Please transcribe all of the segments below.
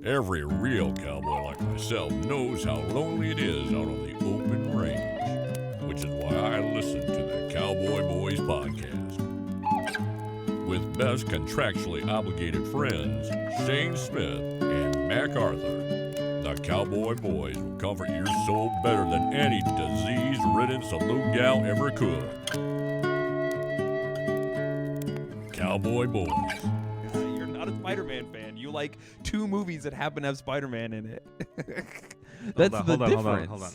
Every real cowboy like myself knows how lonely it is out on the open range, which is why I listen to the Cowboy Boys podcast. With best contractually obligated friends, Shayne Smith and Mac Arthur, the Cowboy Boys will comfort your soul better than any disease-ridden saloon gal ever could. Cowboy Boys. You're not a Spider-Man fan. You like 2 movies that happen to have Spider-Man in it. That's the difference. Hold on.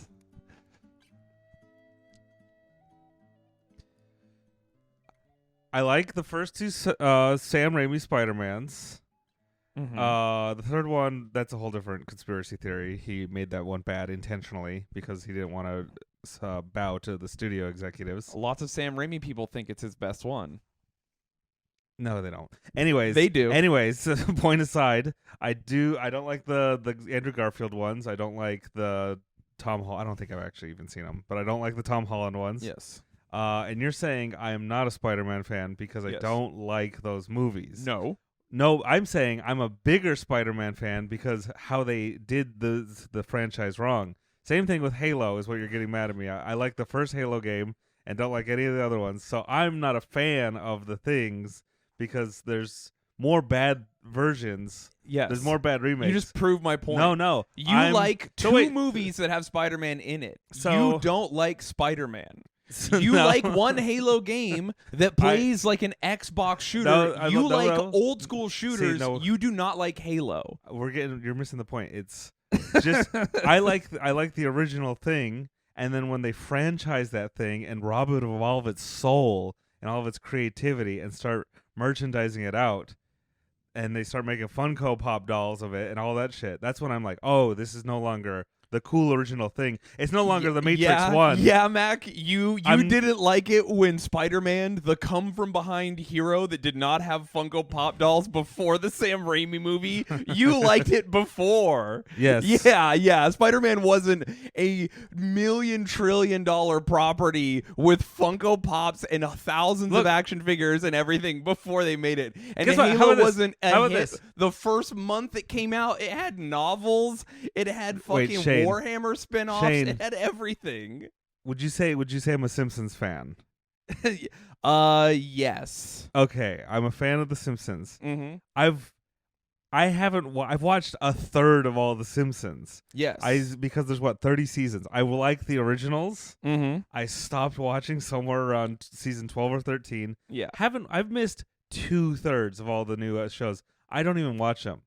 I like the first 2 Sam Raimi Spider-Mans. Mm-hmm. The third one, that's a whole different conspiracy theory. He made that one bad intentionally because he didn't want to bow to the studio executives. Lots of Sam Raimi people think it's his best one. No, they don't. Anyways, They do. Anyways, point aside, I don't like the Andrew Garfield ones. I don't like the Tom Holland. I don't think I've actually even seen them, but I don't like the Tom Holland ones. Yes. And you're saying I am not a Spider-Man fan because I Yes. don't like those movies. No, I'm saying I'm a bigger Spider-Man fan because how they did the franchise wrong. Same thing with Halo is what you're getting mad at me. I like the first Halo game and don't like any of the other ones. So I'm not a fan of the things because there's more bad versions. Yes. There's more bad remakes. You just proved my point. No. You like 2 movies that have Spider-Man in it. So- you don't like Spider-Man. So You no. like one Halo game that plays like an Xbox shooter. No. Old school shooters. no. You do not like Halo. You're missing the point. It's just I like the original thing, and then when they franchise that thing and rob it of all of its soul and all of its creativity and start merchandising it out, and they start making Funko Pop dolls of it and all that shit, that's when I'm like, oh, this is no longer the cool original thing. It's no longer the Matrix 1. Yeah, Mac, you didn't like it when Spider-Man, the come-from-behind hero that did not have Funko Pop dolls before the Sam Raimi movie, you liked it before. Yes. Yeah. Spider-Man wasn't a $1 trillion property with Funko Pops and thousands of action figures and everything before they made it. And Guess what? How Halo about this? wasn't a How about hit. this? The first month it came out, it had novels, it had fucking Shayne. Warhammer spin-offs. Shayne. It had everything. Would you say I'm a Simpsons fan? Yes. Okay, I'm a fan of The Simpsons. Mm-hmm. I've watched a third of all The Simpsons. Yes. Because there's 30 seasons. I will like the originals. Mm-hmm. I stopped watching somewhere around season 12 or 13. Yeah. I've missed 2/3 of all the new shows. I don't even watch them.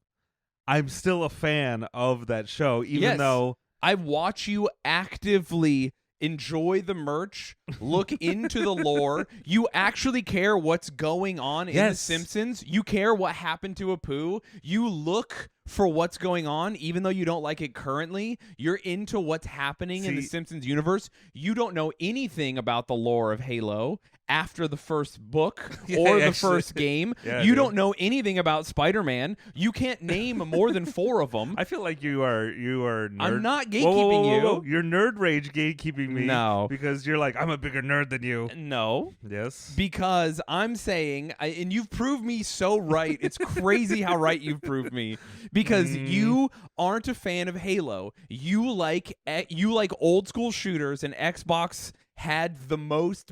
I'm still a fan of that show, even though I watch you actively enjoy the merch, look into the lore. You actually care what's going on in The Simpsons. You care what happened to Apu. You look for what's going on, even though you don't like it currently. You're into what's happening in the Simpsons universe. You don't know anything about the lore of Halo after the first book or the first game. You don't know anything about Spider-Man. You can't name more than 4 of them. I feel like you are nerd. I'm not gatekeeping Whoa. You're nerd rage gatekeeping me. No. Because you're like, I'm a bigger nerd than you. No. Yes. Because I'm saying, and you've proved me so right. It's crazy how right you've proved me. Because you aren't a fan of Halo. You like old school shooters, and Xbox had the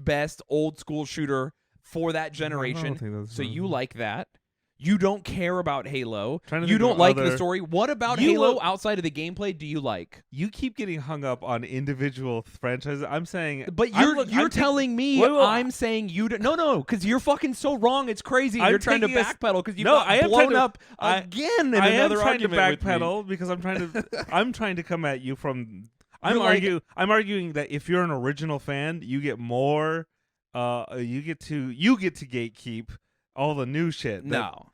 best old school shooter for that generation. So you like that. You don't care about Halo. You don't like the story. What about Halo outside of the gameplay do you like? You keep getting hung up on individual franchises. I'm saying, but you're telling me I'm saying you don't. No, because you're fucking so wrong. It's crazy. You're trying to backpedal because you got blown up again in another argument. I am trying to backpedal because I'm trying to come at you from. I'm arguing that if you're an original fan, you get more. You get to gatekeep all the new shit.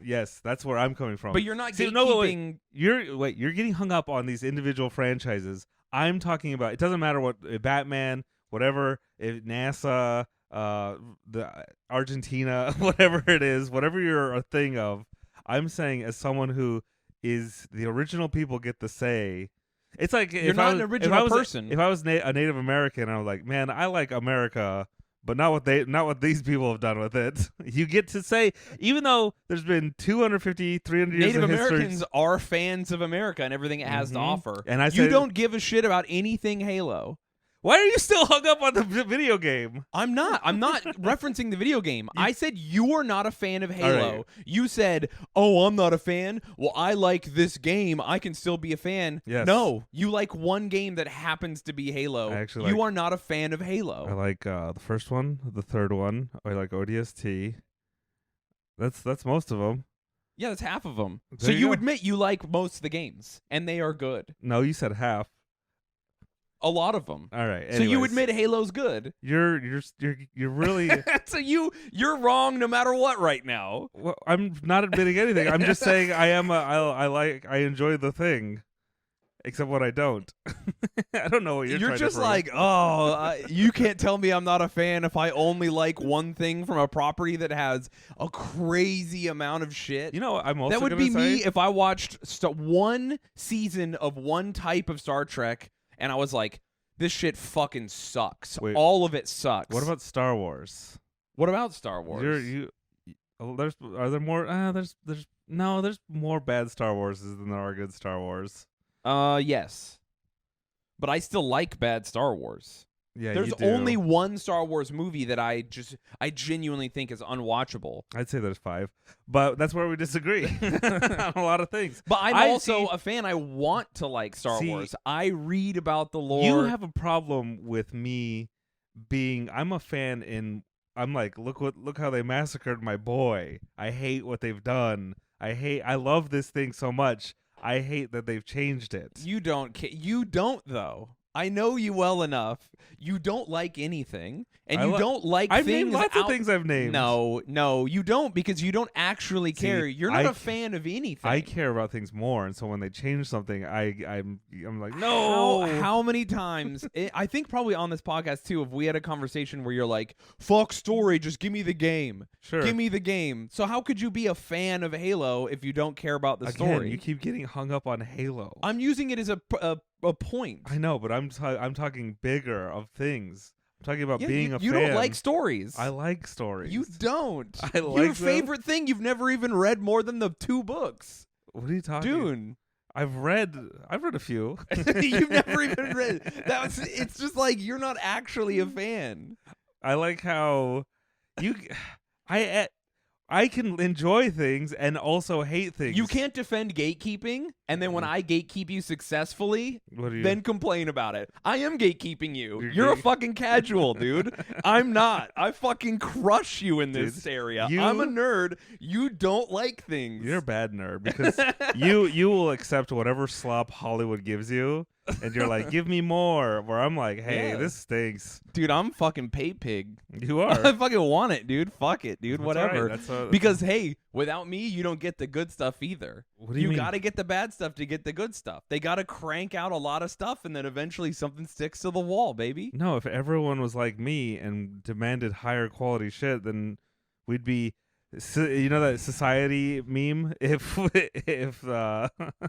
Yes, that's where I'm coming from. But you're not gatekeeping. No, you're getting hung up on these individual franchises. I'm talking about. It doesn't matter what Batman, whatever, NASA, the Argentina, whatever it is, whatever you're a thing of. I'm saying as someone who is the original people get the say. It's like you're not an original person. If I was a Native American, I was like, man, I like America But not what these people have done with it. You get to say, even though there's been 250, 300 years Native of history, Americans are fans of America and everything it has to offer. And you don't give a shit about anything Halo. why are you still hung up on the video game? I'm not referencing the video game. I said you are not a fan of Halo. Right. You said, "Oh, I'm not a fan." Well, I like this game. I can still be a fan. Yes. No, you like one game that happens to be Halo. I actually You are not a fan of Halo. I like the first one, the third one. I like ODST. That's most of them. Yeah, that's half of them. There So you you go. admit you like most of the games, and they are good. No, you said half. A lot of them. All right. So you anyways. admit Halo's good. You're really. So you're wrong no matter what right now. Well, I'm not admitting anything. I'm just saying I enjoy the thing, except what I don't. I don't know what you're trying just to prove. like, you can't tell me I'm not a fan if I only like one thing from a property that has a crazy amount of shit. You know, I'm also that would gonna be say, me if I watched one season of one type of Star Trek and I was like, this shit fucking sucks. Wait. All of it sucks. What about Star Wars? What about Star Wars? Are there more? There's more bad Star Warses than there are good Star Wars. Yes. But I still like bad Star Wars. Yeah, There's you do. only one Star Wars movie that I genuinely think is unwatchable. I'd say there's 5, but that's where we disagree on a lot of things. But I'm I also see- a fan. I want to like Star See, Wars. I read about the lore. You have a problem with me being. I'm a fan in. I'm like, look how they massacred my boy. I hate what they've done. I love this thing so much. I hate that they've changed it. You don't. You don't though. I know you well enough. You don't like anything, and you don't like I've things. named lots of things I've named. No, you don't because you don't actually See, care. You're not a fan of anything. I care about things more, and so when they change something, I'm like, no. How many times? I think probably on this podcast too. If we had a conversation where you're like, "Fuck story, just give me the game. Sure. Give me the game." So how could you be a fan of Halo if you don't care about the Again, story? you keep getting hung up on Halo. I'm using it as a point. I know, but I'm talking bigger of things. I'm talking about Yeah, being you, a you fan. don't like stories. I like stories. You don't. I Your like them. favorite thing. You've never even read more than the 2 books, What are you talking? dude. I've read a few. You've never even read. It's just like you're not actually a fan. I like how you. I can enjoy things and also hate things. You can't defend gatekeeping, and then when I gatekeep you successfully, What do you? then complain about it. I am gatekeeping you. You're You're a gate- fucking casual, dude. I'm not. I fucking crush you in this Dude, area. you- I'm a nerd. You don't like things. You're a bad nerd because you will accept whatever slop Hollywood gives you, and you're like, give me more. Where I'm like, hey, Yeah. this stinks. Dude, I'm fucking pay pig. You I are. fucking want it, dude. Fuck it, dude. That's Whatever. all right. Because hey, without me, you don't get the good stuff either. What do you mean? Got to get the bad stuff to get the good stuff. They got to crank out a lot of stuff, and then eventually something sticks to the wall, baby. No, if everyone was like me and demanded higher quality shit, then we'd be. You know that society meme? If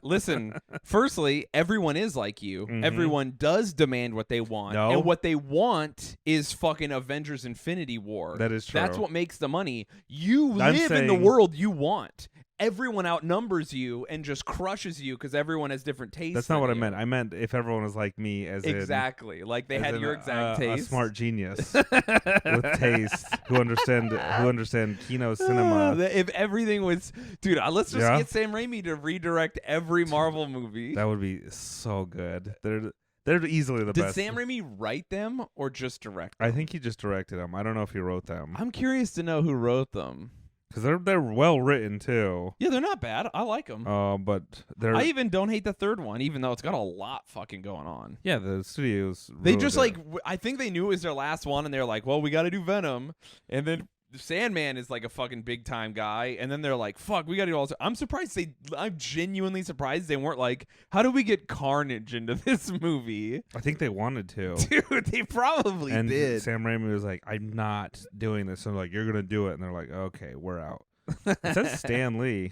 Listen, firstly, everyone is like you. Mhm. Everyone does demand what they want. No. And what they want is fucking Avengers Infinity War. That is true. That's what makes the money. You I'm live in the saying- world you want. Everyone outnumbers you and just crushes you because everyone has different tastes. That's not than what I you. meant. I meant if everyone was like me, as Exactly. Like they in, had as your in, exact a taste. smart genius with taste who understand Kino cinema. If everything was, dude, let's just Yeah? get Sam Raimi to redirect every Marvel movie. That would be so good. They're easily the Did best. Sam Raimi write them or just direct them? I think he just directed them. I don't know if he wrote them I'm curious to know who wrote them. because they're well written too. Yeah, they're not bad. I like them. But they're I even don't hate the third one, even though it's got a lot fucking going on. yeah. The studios They ruined just it. I think they knew it was their last one, and they're like, well, we got to do Venom, and then Sandman is like a fucking big time guy, and then they're like, fuck, we got to do all this. I'm genuinely surprised they weren't like, how do we get Carnage into this movie? I think they wanted to. Dude, they probably And did. Sam Raimi was like, I'm not doing this. So I'm like, you're gonna do it, and they're like, okay, we're out. It says Stan Lee.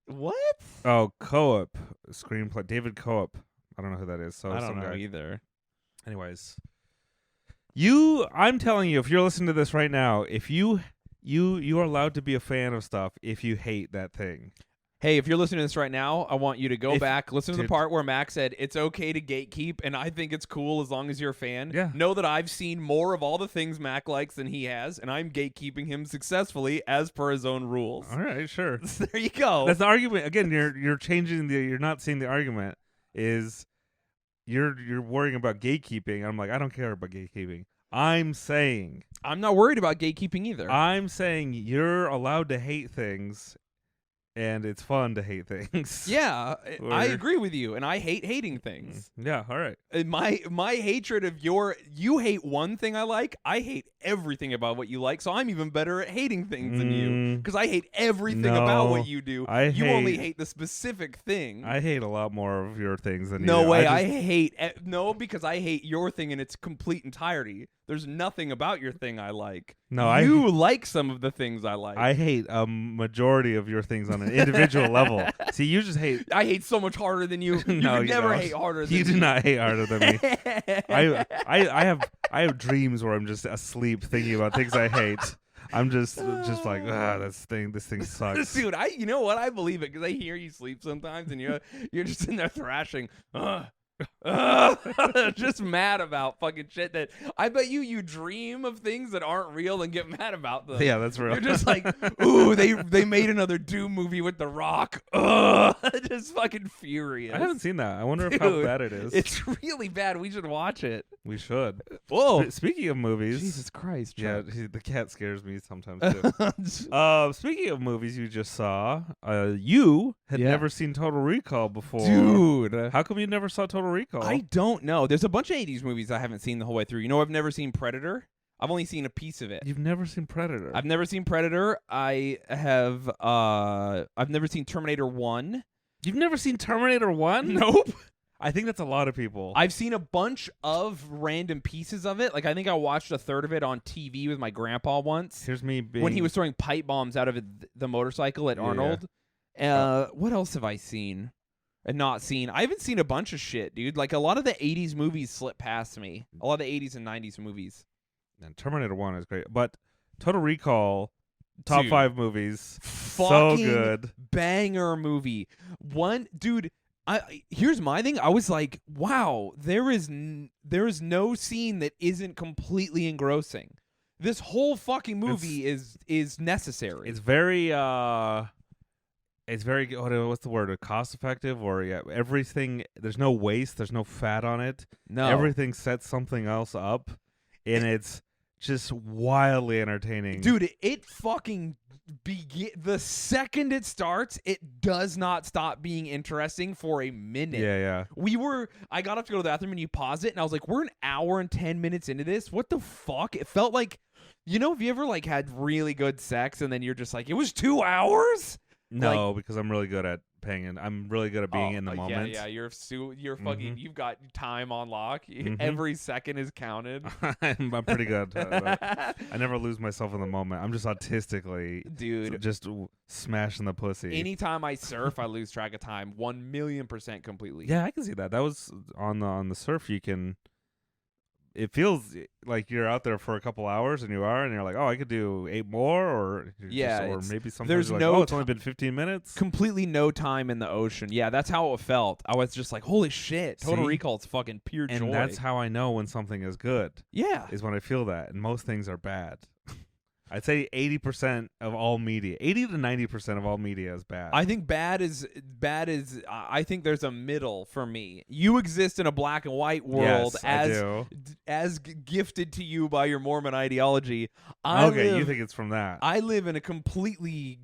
What? Oh, Co-op screenplay. David Co-op. I don't know who that is. So I don't some know guy. either. Anyways, I'm telling you, if you're listening to this right now, if you are allowed to be a fan of stuff if you hate that thing. Hey, if you're listening to this right now, I want you to go back, listen to the dude. part where Max said it's okay to gatekeep, and I think it's cool as long as you're a fan. Yeah. Know that I've seen more of all the things Mac likes than he has, and I'm gatekeeping him successfully as per his own rules. All right, sure. There you go. That's the argument. Again, you're changing you're not seeing the argument is you're worrying about gatekeeping. I'm like, I don't care about gatekeeping. I'm saying I'm not worried about gatekeeping either. I'm saying you're allowed to hate things, and it's fun to hate things. Yeah, I agree with you, and I hate hating things. Yeah, all right. And my hatred of you hate one thing I like, I hate everything about what you like, so I'm even better at hating things than you, because I hate everything about what you do. You only hate the specific thing. I hate a lot more of your things than no you do. way. I hate because I hate your thing in its complete entirety. There's nothing about your thing I like. No, you like some of the things I like. I hate a majority of your things on an individual level. See, you just hate. I hate so much harder than you. No, you never hate harder than you. me. You do not hate harder than me. I have dreams where I'm just asleep thinking about things I hate. I'm just like, this thing sucks. Dude, you know what? I believe it because I hear you sleep sometimes, and you're just in there thrashing. Just mad about fucking shit that I bet you dream of things that aren't real and get mad about them. Yeah, that's real. You're just like, ooh, they made another Doom movie with The Rock. Just fucking furious. I haven't seen that. I wonder Dude, how bad it is. It's really bad. We should watch it. We should. Whoa. Speaking of movies. Jesus Christ. Yeah, Chuck. the cat scares me sometimes too. Speaking of movies you just saw, you had never seen Total Recall before. Dude. How come you never saw Total Recall? I don't know. There's a bunch of 80s movies I haven't seen the whole way through. You know, I've never seen Predator. I've only seen a piece of it. You've never seen Predator? I've never seen Predator. I have. I've never seen Terminator 1. You've never seen Terminator 1? Nope. I think that's a lot of people. I've seen a bunch of random pieces of it. Like, I think I watched a third of it on TV with my grandpa once. Here's me being... when he was throwing pipe bombs out of the motorcycle at Arnold. What else have I seen and not seen? I haven't seen a bunch of shit, dude. Like, a lot of the 80s movies slip past me. A lot of the 80s and 90s movies. And Terminator 1 is great. But Total Recall, top Dude, 5 movies. So fucking good. Banger movie. One, dude... here's my thing. I was like, wow, there is no scene that isn't completely engrossing. This whole fucking movie is necessary. It's very what's the word? Cost effective, or everything. There's no waste. There's no fat on it. No, everything sets something else up, and it's just wildly entertaining, dude. It fucking the second it starts, it does not stop being interesting for a minute. Yeah. I got up to go to the bathroom and you pause it, and I was like, we're an hour and 10 minutes into this. What the fuck? It felt like, if you ever like had really good sex and then you're just like, it was 2 hours? No, because I'm really good at paying, and I'm really good at being in the moment. Yeah, you're fucking. You've got time on lock. Every second is counted. I'm pretty good. I never lose myself in the moment. I'm just autistically, dude, just smashing the pussy. Anytime I surf, I lose track of time. 1,000,000% completely. Yeah, I can see that. That was on the surf. You can. It feels like you're out there for a couple hours, and you're like, oh, I could do 8 more, or maybe sometimes you're like, it's only been 15 minutes. Completely no time in the ocean. Yeah, that's how it felt. I was just like, holy shit, Total Recall is fucking pure joy. And that's how I know when something is good. Yeah, is when I feel that, and most things are bad. I'd say 80% of all media, 80 to 90% of all media is bad. I think bad is. I think there's a middle for me. You exist in a black and white world, as gifted to you by your Mormon ideology. You think it's from that? I live in a completely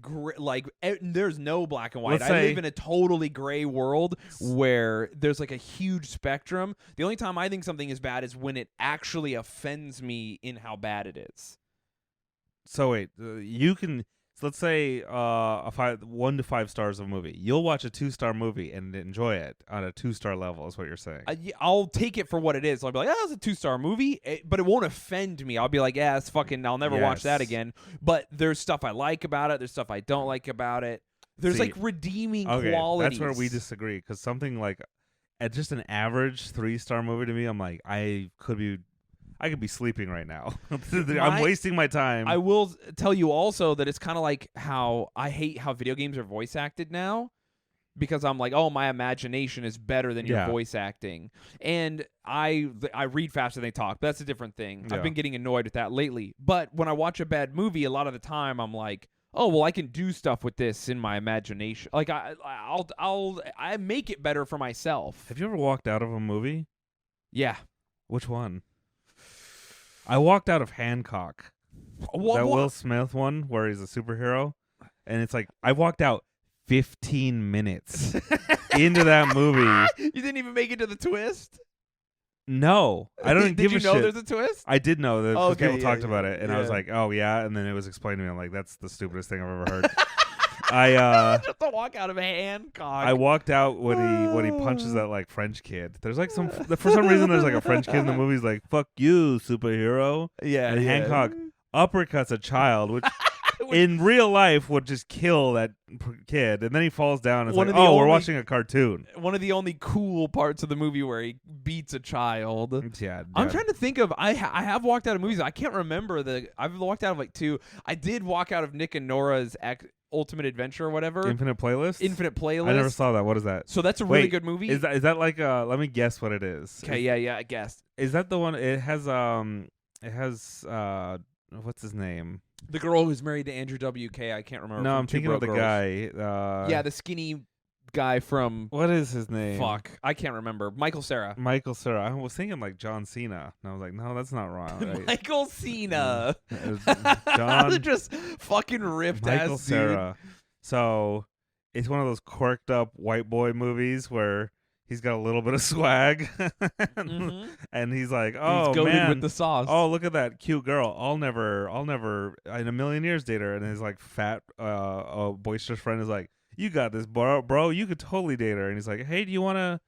there's no black and white. I live in a totally gray world where there's like a huge spectrum. The only time I think something is bad is when it actually offends me in how bad it is. So wait, you can. So let's say 1 to 5 stars of a movie. You'll watch a 2-star movie and enjoy it on a 2-star level. Is what you're saying? I'll take it for what it is. I'll be like, "Oh, it's a 2-star movie," but it won't offend me. I'll be like, "Yeah, it's fucking. I'll never watch that again." But there's stuff I like about it. There's stuff I don't like about it. There's like redeeming qualities. That's where we disagree, because something like at just an average 3-star movie to me, I'm like, I could be sleeping right now. I'm wasting my time. I will tell you also that it's kind of like how I hate how video games are voice acted now, because I'm like, oh, my imagination is better than your voice acting. And I read faster than they talk. But that's a different thing. I've been getting annoyed with that lately. But when I watch a bad movie, a lot of the time I'm like, oh, well, I can do stuff with this in my imagination. Like I make it better for myself. Have you ever walked out of a movie? Yeah. Which one? I walked out of Hancock. That Will Smith one where he's a superhero. And it's like, I walked out 15 minutes into that movie. You didn't even make it to the twist? No. I don't give a shit. Did you know there's a twist? I did know that because people talked about it. And I was Yeah. like, oh, yeah. And then it was explained to me. I'm like, that's the stupidest thing I've ever heard. I just to walk out of a Hancock. I walked out when he punches that like French kid. There's like for some reason there's like a French kid in the movie. He's like, fuck you, superhero. Yeah. And Hancock uppercuts a child, which in real life would just kill that kid. And then he falls down and it's like, we're watching a cartoon. One of the only cool parts of the movie where he beats a child. Yeah. I'm trying to think of, I have walked out of movies. I can't remember I've walked out of like 2. I did walk out of Nick and Nora's Ultimate Adventure or whatever. Infinite Playlist? Infinite Playlist. I never saw that. What is that? So that's a really good movie. Is that like let me guess what it is. Okay, yeah, I guessed. Is that the one it has what's his name? The girl who's married to Andrew WK. I can't remember. No, I'm thinking of the guy. Yeah, the skinny guy from what is his name? Fuck, I can't remember. Michael Cera. I was thinking like John Cena, and I was like, no, that's not wrong. Right? Michael Cena. John just fucking ripped Michael ass Cera. So it's one of those quirked up white boy movies where he's got a little bit of swag, and he's like, "Oh he's goated man, with the sauce. Oh, look at that cute girl. I'll never in a million years date her." And his like fat, boisterous friend is like, "You got this, bro. You could totally date her." And he's like, "Hey, do you wanna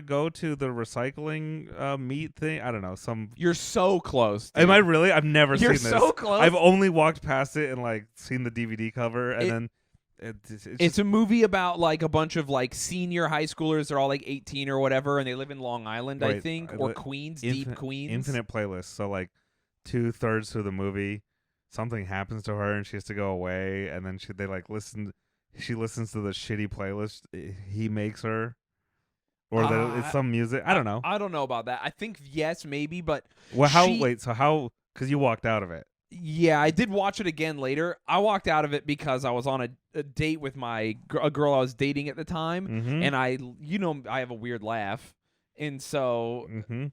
go to the recycling meet thing? I don't know. You're so close. Dude. Am I really? I've never You're seen this. so close. I've only walked past it and like seen the DVD cover, and then. It's a movie about like a bunch of like senior high schoolers. They're all like 18 or whatever, and they live in Long Island, I think, or Queens, deep Queens. Infinite Playlist. So like 2/3 through the movie, something happens to her and she has to go away, and then she listens to the shitty playlist he makes her, or that it's some music. I don't know. I don't know about that. I think yes, maybe, but how? Because you walked out of it. Yeah, I did watch it again later. I walked out of it because I was on a date with a girl I was dating at the time, and I have a weird laugh, and so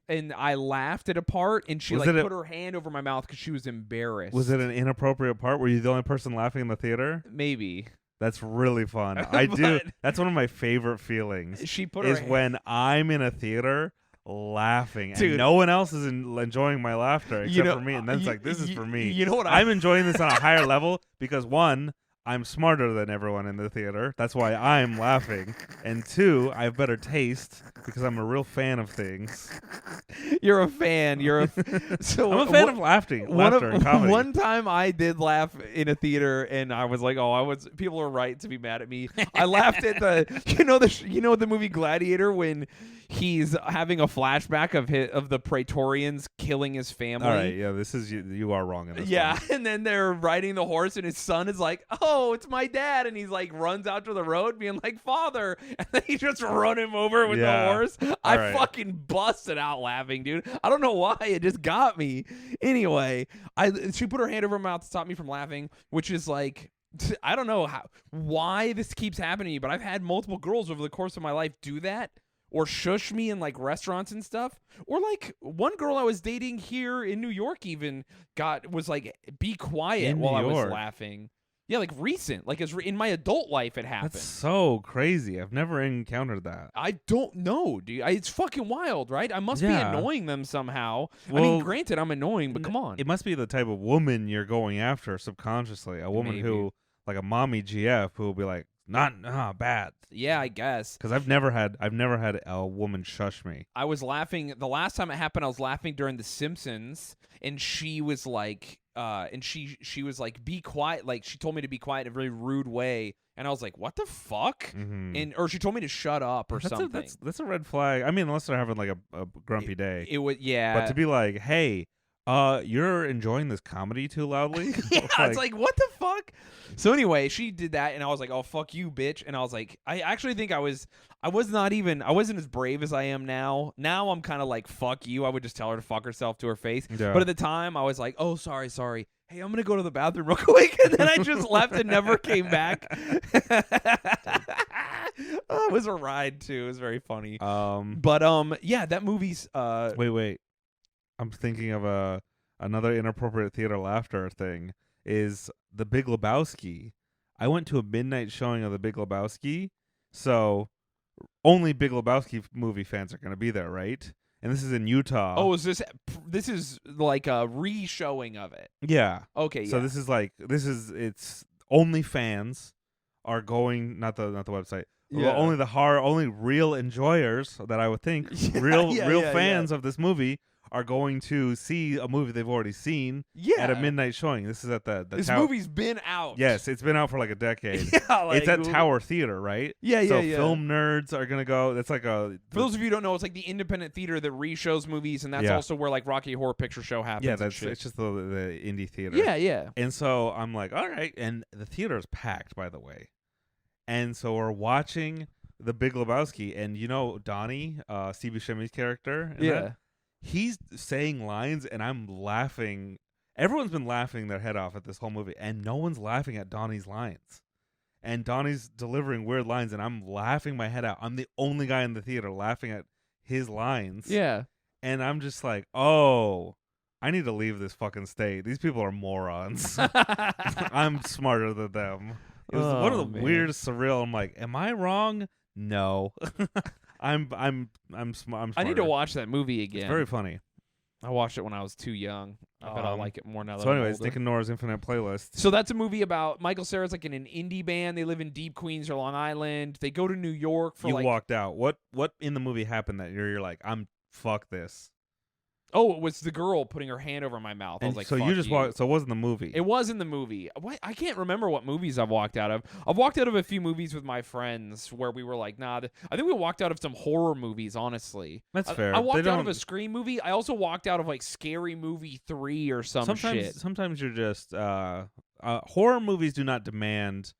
and I laughed at a part, and she put her hand over my mouth because she was embarrassed. Was it an inappropriate part? Were you the only person laughing in the theater? Maybe. That's really fun. I do. That's one of my favorite feelings. She put when I'm in a theater laughing, Dude. and no one else is enjoying my laughter except for me, and then it's like, this is for me. You know what? I'm enjoying this on a higher level because 1, I'm smarter than everyone in the theater. That's why I'm laughing. And 2, I have better taste because I'm a real fan of things. You're a fan. So I'm a fan of laughter and comedy. One time I did laugh in a theater, and I was like, people are right to be mad at me. I laughed at the movie Gladiator when he's having a flashback of the Praetorians killing his family. All right, yeah, this is you are wrong in this. Yeah, one. and then they're riding the horse, and his son is like, "Oh, it's my dad," and he's like runs out to the road, being like, "Father," and then he just run him over with the horse. I fucking busted out laughing, dude. I don't know why, it just got me. Anyway, she put her hand over my mouth to stop me from laughing, which is like, I don't know why this keeps happening to me, but I've had multiple girls over the course of my life do that. Or shush me in like restaurants and stuff. Or like one girl I was dating here in New York even was like, be quiet while I was laughing. Yeah, like recent. Like in my adult life it happened. That's so crazy. I've never encountered that. I don't know, dude. It's fucking wild, right? I must be annoying them somehow. Well, I mean, granted, I'm annoying, but come on. It must be the type of woman you're going after subconsciously. A woman who, like a mommy GF, who will be like, not bad. Yeah, I guess. Because I've never had a woman shush me. I was laughing the last time it happened. I was laughing during The Simpsons, and she was like, she was like, be quiet. Like she told me to be quiet in a very rude way, And I was like, what the fuck? Mm-hmm. Or she told me to shut up or something. That's a red flag. I mean, unless they're having like a grumpy day. It would, yeah. But to be like, hey, you're enjoying this comedy too loudly? Yeah, it's like, what the fuck? So anyway, she did that, and I was like, oh, fuck you, bitch. And I was like, I actually think I wasn't as brave as I am now. Now I'm kind of like, fuck you. I would just tell her to fuck herself to her face. Yeah. But at the time, I was like, oh, sorry. Hey, I'm going to go to the bathroom real quick. And then I just left and never came back. It was a ride, too. It was very funny. But yeah, that movie's... Wait. I'm thinking of another inappropriate theater laughter thing is The Big Lebowski. I went to a midnight showing of The Big Lebowski, so only Big Lebowski movie fans are going to be there, right? And this is in Utah. Oh, is this is like a re-showing of it? Yeah. Okay, yeah. So it's only fans are going, not the website. Yeah. Well, only real enjoyers that I would think, real fans of this movie are going to see a movie they've already seen at a midnight showing. This is at the This movie's been out. Yes, it's been out for like a decade. Yeah, like, it's at Tower Theater, right? Yeah. So film nerds are gonna go. That's like for those of you who don't know, it's like the independent theater that re-shows movies, and that's also where like Rocky Horror Picture Show happens. Yeah, it's just the indie theater. Yeah. And so I'm like, all right, and the theater is packed, by the way. And so we're watching The Big Lebowski, and you know Donnie, Steve Buscemi's character. He's saying lines, and I'm laughing. Everyone's been laughing their head off at this whole movie, and no one's laughing at Donnie's lines. And Donnie's delivering weird lines, and I'm laughing my head out. I'm the only guy in the theater laughing at his lines. Yeah. And I'm just like, oh, I need to leave this fucking state. These people are morons. I'm smarter than them. It was one of the weirdest, surreal. I'm like, am I wrong? No. I'm smart. I need to watch that movie again. It's very funny. I watched it when I was too young. I bet I'll like it more now. So anyways, Nick and Nora's Infinite Playlist. So that's a movie about Michael Cera's like in an indie band. They live in deep Queens or Long Island. They go to New York for You walked out. What in the movie happened that you're like, fuck this? Oh, it was the girl putting her hand over my mouth. I was like, so you just walked. So it wasn't the movie. It was in the movie. I can't remember what movies I've walked out of. I've walked out of a few movies with my friends where we were like, nah. I think we walked out of some horror movies, honestly. That's fair. I walked out of a Scream movie. I also walked out of like Scary Movie 3 or shit. Sometimes you're just horror movies do not demand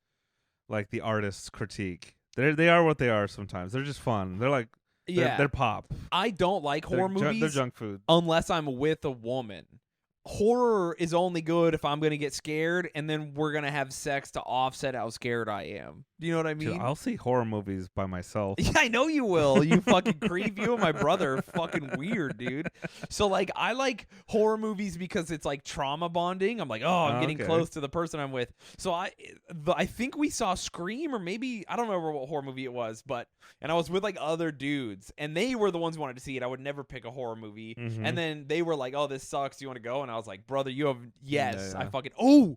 like the artist's critique. They are what they are sometimes. They're just fun. They're like they're pop. I don't like horror movies. They're junk food. Unless I'm with a woman. Horror is only good if I'm going to get scared and then we're going to have sex to offset how scared I am. Do you know what I mean? Dude, I'll see horror movies by myself. Yeah, I know you will. You fucking creep. You and my brother are fucking weird, dude. So, like, I like horror movies because it's, like, trauma bonding. I'm like, oh, I'm getting close to the person I'm with. So, I think we saw Scream or maybe, I don't remember what horror movie it was, and I was with, like, other dudes, and they were the ones who wanted to see it. I would never pick a horror movie. Mm-hmm. And then they were like, oh, this sucks. Do you want to go? And I was like, brother, you have, yes. Yeah.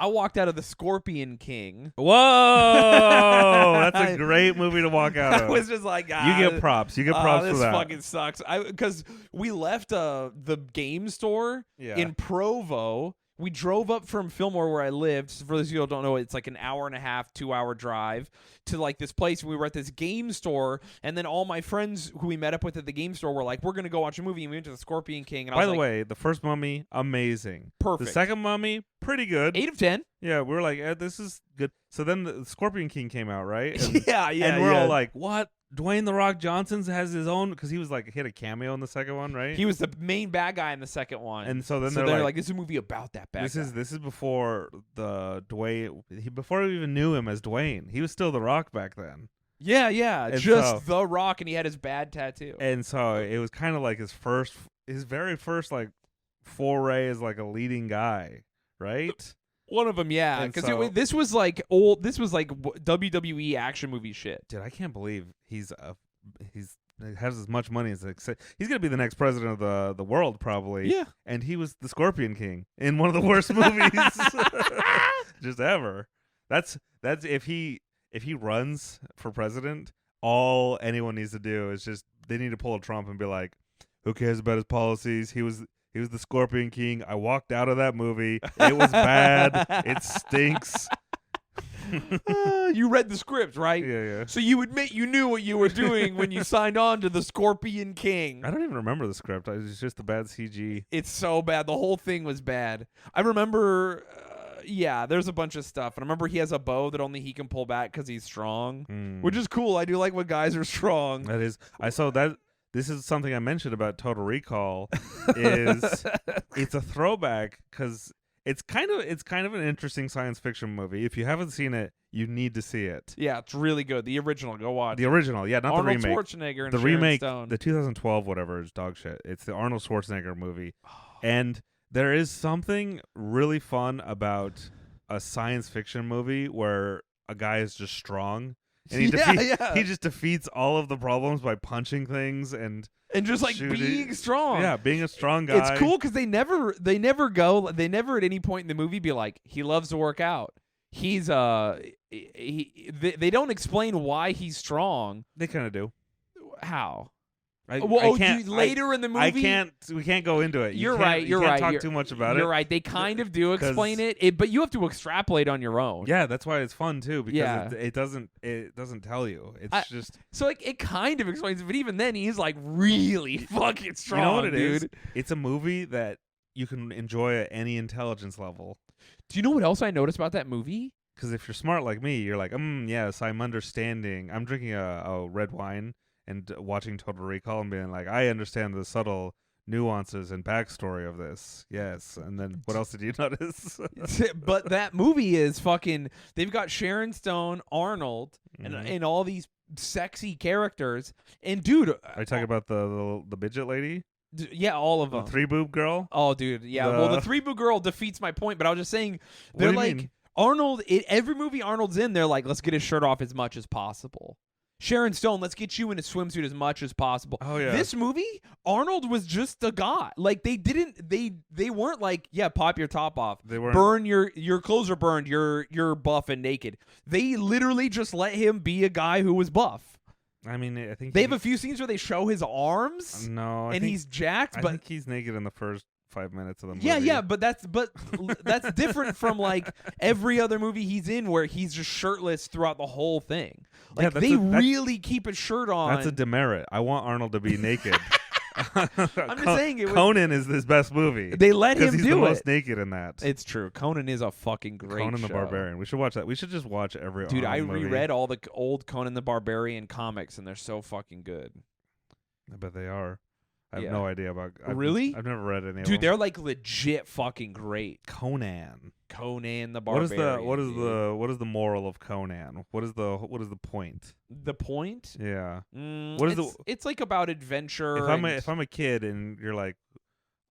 I walked out of The Scorpion King. Whoa! That's a great movie to walk out of. I was just like, you get props. You get props for that. This fucking sucks. Because we left the game store in Provo. We drove up from Fillmore where I lived. For those of you who don't know, it's like an hour and a half, 2-hour drive to like this place. We were at this game store, and then all my friends who we met up with at the game store were like, we're going to go watch a movie, and we went to The Scorpion King. And By the way, the first Mummy, amazing. Perfect. The second Mummy, pretty good. 8 of 10. Yeah, we were like, this is good. So then the Scorpion King came out, right? And, and we're all like, what? Dwayne The Rock Johnson has his own, because he had a cameo in the second one, right? He was the main bad guy in the second one. And so then they're like, this is a movie about that bad guy. This is before before we even knew him as Dwayne. He was still The Rock back then. Yeah, and just The Rock, and he had his bad tattoo. And so it was kind of like his very first like foray as like a leading guy, right? One of them, yeah, because this was like WWE action movie shit. Dude, I can't believe he has as much money as he's gonna be the next president of the world probably. Yeah, and he was the Scorpion King in one of the worst movies just ever. That's if he runs for president, all anyone needs to do is just they need to pull a Trump and be like, who cares about his policies? He was the Scorpion King. I walked out of that movie. It was bad. It stinks. You read the script, right? Yeah. So you admit you knew what you were doing when you signed on to the Scorpion King. I don't even remember the script. It's just the bad CG. It's so bad. The whole thing was bad. I remember, there's a bunch of stuff. And I remember he has a bow that only he can pull back because he's strong, which is cool. I do like when guys are strong. That is. I saw that. This is something I mentioned about Total Recall. Is it's a throwback because it's kind of an interesting science fiction movie. If you haven't seen it, you need to see it. Yeah, it's really good. The original, go watch. The original, yeah, not Arnold the remake. Schwarzenegger and the Sharon remake, Stone. the 2012 whatever is dog shit. It's the Arnold Schwarzenegger movie, and there is something really fun about a science fiction movie where a guy is just strong. And he just defeats all of the problems by punching things and just like shooting. being strong. Yeah, being a strong guy. It's cool because they never at any point in the movie be like, he loves to work out. He's they don't explain why he's strong. They kind of do. How? Later in the movie, we can't go into it. You're right. You can't talk too much about it. You're right. They kind of do explain it, but you have to extrapolate on your own. Yeah, that's why it's fun too, because Yeah. it doesn't tell you. It's just so like it kind of explains it, but even then he's like really fucking strong. You know what it dude. is? It's a movie that you can enjoy at any intelligence level. Do you know what else I noticed about that movie? Because if you're smart like me, you're like, yes, I'm understanding. I'm drinking a red wine and watching Total Recall and being like, I understand the subtle nuances and backstory of this. Yes. And then what else did you notice? But that movie is fucking. They've got Sharon Stone, Arnold, and all these sexy characters. And dude, are you talking about the midget lady? Yeah, all of them. The 3-boob girl? Oh, dude, yeah. Well, the 3-boob girl defeats my point, but I was just saying they're like mean? Arnold. Every movie Arnold's in, they're like, let's get his shirt off as much as possible. Sharon Stone, let's get you in a swimsuit as much as possible. Oh yeah. This movie, Arnold was just a guy. Like they weren't like, yeah, pop your top off. They weren't. Burn your clothes are burned. You're buff and naked. They literally just let him be a guy who was buff. I mean, I think they have a few scenes where they show his arms. No, he's jacked. I but think he's naked in the first 5 minutes of the movie. Yeah, but that's different from like every other movie he's in where he's just shirtless throughout the whole thing. Like they really keep a shirt on. That's a demerit. I want Arnold to be naked. I'm just saying Conan is his best movie. They let him he's do the it. most naked in that. It's true. Conan is a fucking great Conan the show. Barbarian. We should watch that. We should just watch every Dude, Arnold I movie. reread all the old Conan the Barbarian comics and they're so fucking good. I bet they are. I have Yeah. no idea about. Really? I've never read any of them. Dude, they're like legit fucking great. Conan. Conan the What Barbarian. is the moral of Conan? What is the point? The point? Yeah. What is it's like about adventure. If I'm a kid and you're like,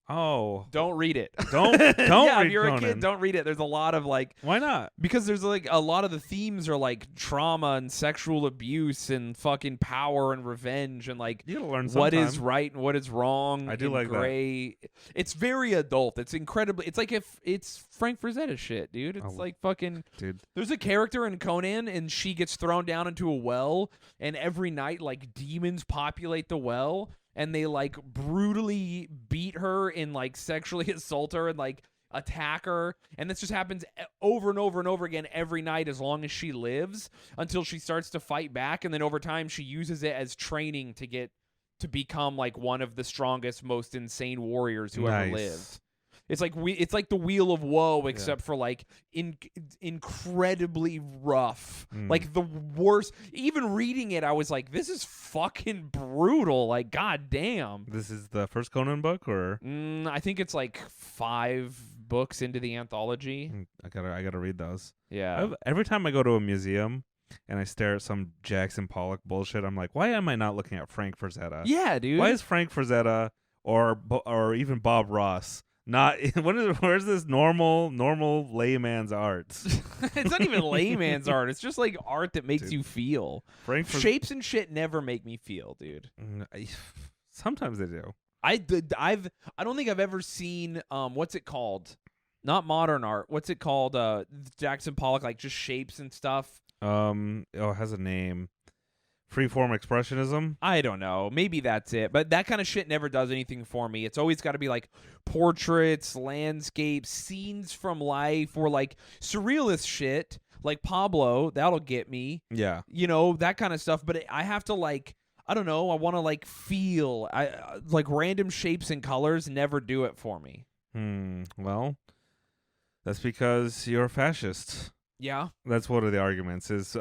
oh, don't read it. Don't yeah, read if you're Conan. a kid, don't read it. There's a lot of like, why not? Because there's like a lot of the themes are like trauma and sexual abuse and fucking power and revenge and like You gotta learn what is sometime. right and what is wrong. I do and like gray. It's very adult. It's incredibly. It's like if it's Frank Frazetta shit, dude. It's like fucking. Dude. There's a character in Conan and she gets thrown down into a well and every night like demons populate the well. And they like brutally beat her and like sexually assault her and like attack her. And this just happens over and over and over again every night as long as she lives until she starts to fight back. And then over time, she uses it as training to become like one of the strongest, most insane warriors who ever lived. It's like the Wheel of Woe, except for like incredibly rough, like the worst. Even reading it, I was like, "This is fucking brutal." Like, goddamn. This is the first Conan book, or I think it's like 5 books into the anthology. I gotta read those. Yeah. Every time I go to a museum and I stare at some Jackson Pollock bullshit, I'm like, why am I not looking at Frank Frazetta? Yeah, dude. Why is Frank Frazetta or even Bob Ross not? Where's this normal layman's art? It's not even layman's art. It's just like art that makes you feel. Shapes and shit never make me feel, dude. Sometimes they do. I don't think I've ever seen what's it called? Not modern art. What's it called? Jackson Pollock, like just shapes and stuff. It has a name. Freeform expressionism. I don't know. Maybe that's it. But that kind of shit never does anything for me. It's always got to be like portraits, landscapes, scenes from life, or like surrealist shit. like Pablo, that'll get me. Yeah. That kind of stuff. But I have to I don't know. I want to feel. Like random shapes and colors never do it for me. Well, that's because you're a fascist. Yeah. That's one of the arguments is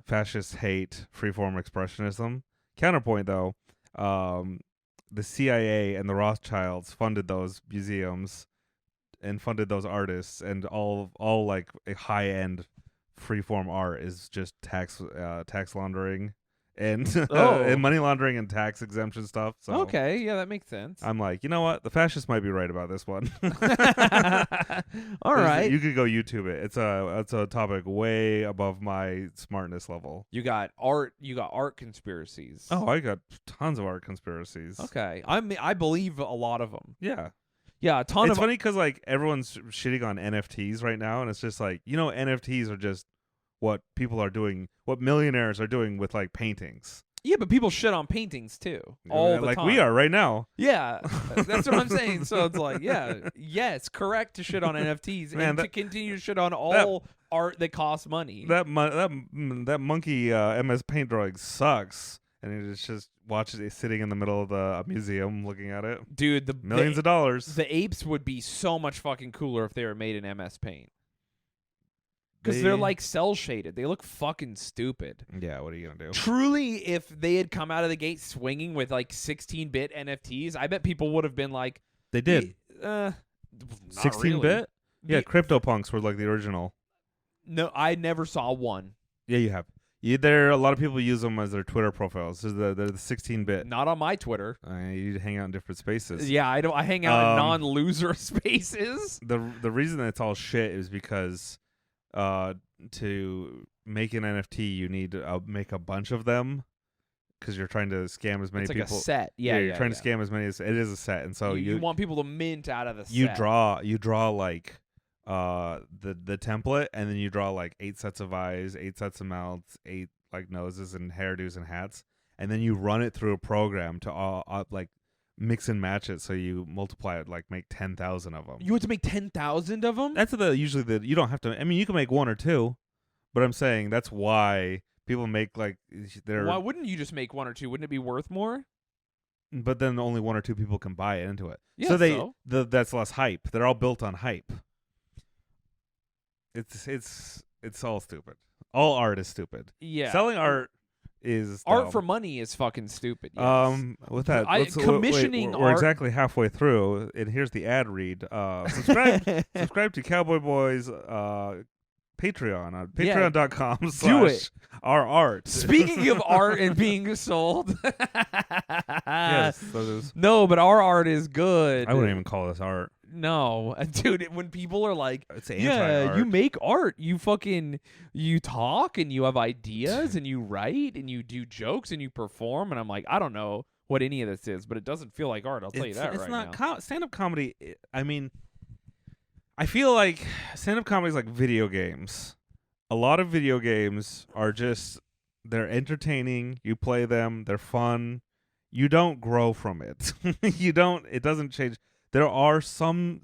fascists hate freeform expressionism. Counterpoint, though, the CIA and the Rothschilds funded those museums and funded those artists, and all like a high-end freeform art is just tax laundering and, and money laundering and tax exemption stuff. So okay, yeah, that makes sense. I'm like, you know what? The fascists might be right about this one. All right. You could go YouTube it. It's a topic way above my smartness level. You got art conspiracies. Oh, I got tons of art conspiracies. Okay. I believe a lot of them. Yeah. Yeah, a ton of. It's funny because everyone's shitting on NFTs right now, and it's just NFTs are just what people are doing, what millionaires are doing with paintings. Yeah, but people shit on paintings too all the time. We are right now. Yeah, that's what I'm saying. So it's yes, correct to shit on NFTs and to continue to shit on all art that costs money. That monkey MS Paint drawing sucks, and it's just watches it sitting in the middle of the museum looking at it. Dude, the millions of dollars. The apes would be so much fucking cooler if they were made in MS Paint. Because they're cell shaded. They look fucking stupid. Yeah, what are you going to do? Truly, if they had come out of the gate swinging with 16-bit NFTs, I bet people would have been like... They did. 16-bit? Really. Yeah, CryptoPunks were the original. No, I never saw one. Yeah, you have. A lot of people use them as their Twitter profiles. They're the 16-bit. Not on my Twitter. You hang out in different spaces. Yeah, I hang out in non-loser spaces. The reason that it's all shit is because... to make an NFT, you need to make a bunch of them because you're trying to scam as many people. It's a set. Yeah, you're trying to scam as many as it is a set, and so you want people to mint out of the set. You draw the template, and then you draw 8 sets of eyes, 8 sets of mouths, 8 noses and hairdos and hats, and then you run it through a program to all mix and match it, so you multiply it, make 10,000 of them. You want to make 10,000 of them? That's usually you don't have to. I mean, you can make 1 or 2, but I'm saying that's why people make their. Why wouldn't you just make 1 or 2? Wouldn't it be worth more? But then only 1 or 2 people can buy into it. Yeah, so that's less hype. They're all built on hype. It's all stupid. All art is stupid. Yeah, selling art is art dumb. for money is fucking stupid. Yes. With that, commissioning we're exactly halfway through, and here's the ad read. Subscribe to Cowboy Boys Patreon on patreon.com/our art. Speaking of art and being sold, yes, no, but our art is good. I wouldn't even call this art. No, dude, when people are like, it's anti-art. You make art, you talk and you have ideas and you write and you do jokes and you perform, and I'm like, I don't know what any of this is, but it doesn't feel like art. I'll tell you that right now. It's not stand-up comedy. I mean, I feel like stand-up comedy is like video games. A lot of video games are they're entertaining. You play them. They're fun. You don't grow from it. It doesn't change. There are some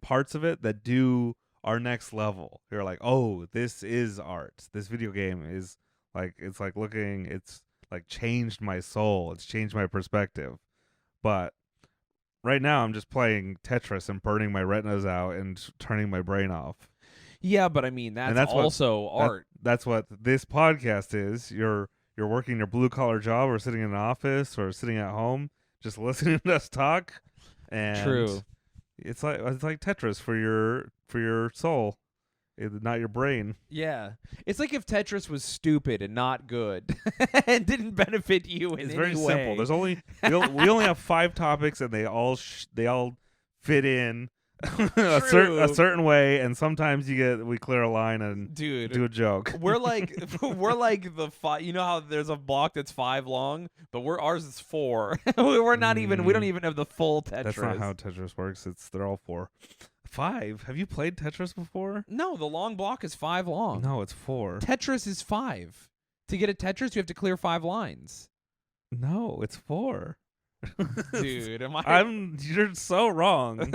parts of it that are next level. You're like, oh, this is art. This video game is it's changed my soul. It's changed my perspective. But right now I'm just playing Tetris and burning my retinas out and turning my brain off. Yeah, but I mean that's also art. That's what this podcast is. You're working your blue collar job or sitting in an office or sitting at home just listening to us talk. And true. It's like Tetris for your soul, not your brain. Yeah, it's like if Tetris was stupid and not good and didn't benefit you in any way. It's very simple. There's we only have 5 topics, and they all fit in a certain way, and sometimes we clear a line and do a joke. We're like the 5. You know how there's a block that's 5 long, but ours is 4. We're not even. We don't even have the full Tetris. That's not how Tetris works. They're all 4. 5. Have you played Tetris before? No, the long block is 5 long. No, it's 4. Tetris is 5. To get a Tetris, you have to clear 5 lines. No, it's 4. Dude, you're so wrong.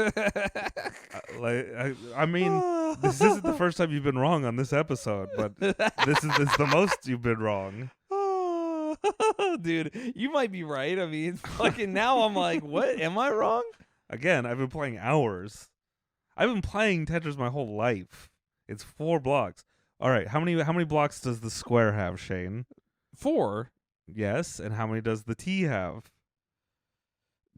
I mean, This isn't the first time you've been wrong on this episode, but this is the most you've been wrong. Dude, you might be right. I mean, fucking now I'm like, what? Am I wrong? Again, I've been playing hours. I've been playing Tetris my whole life. It's 4 blocks. All right, how many blocks does the square have, Shayne? 4. Yes, and how many does the T have?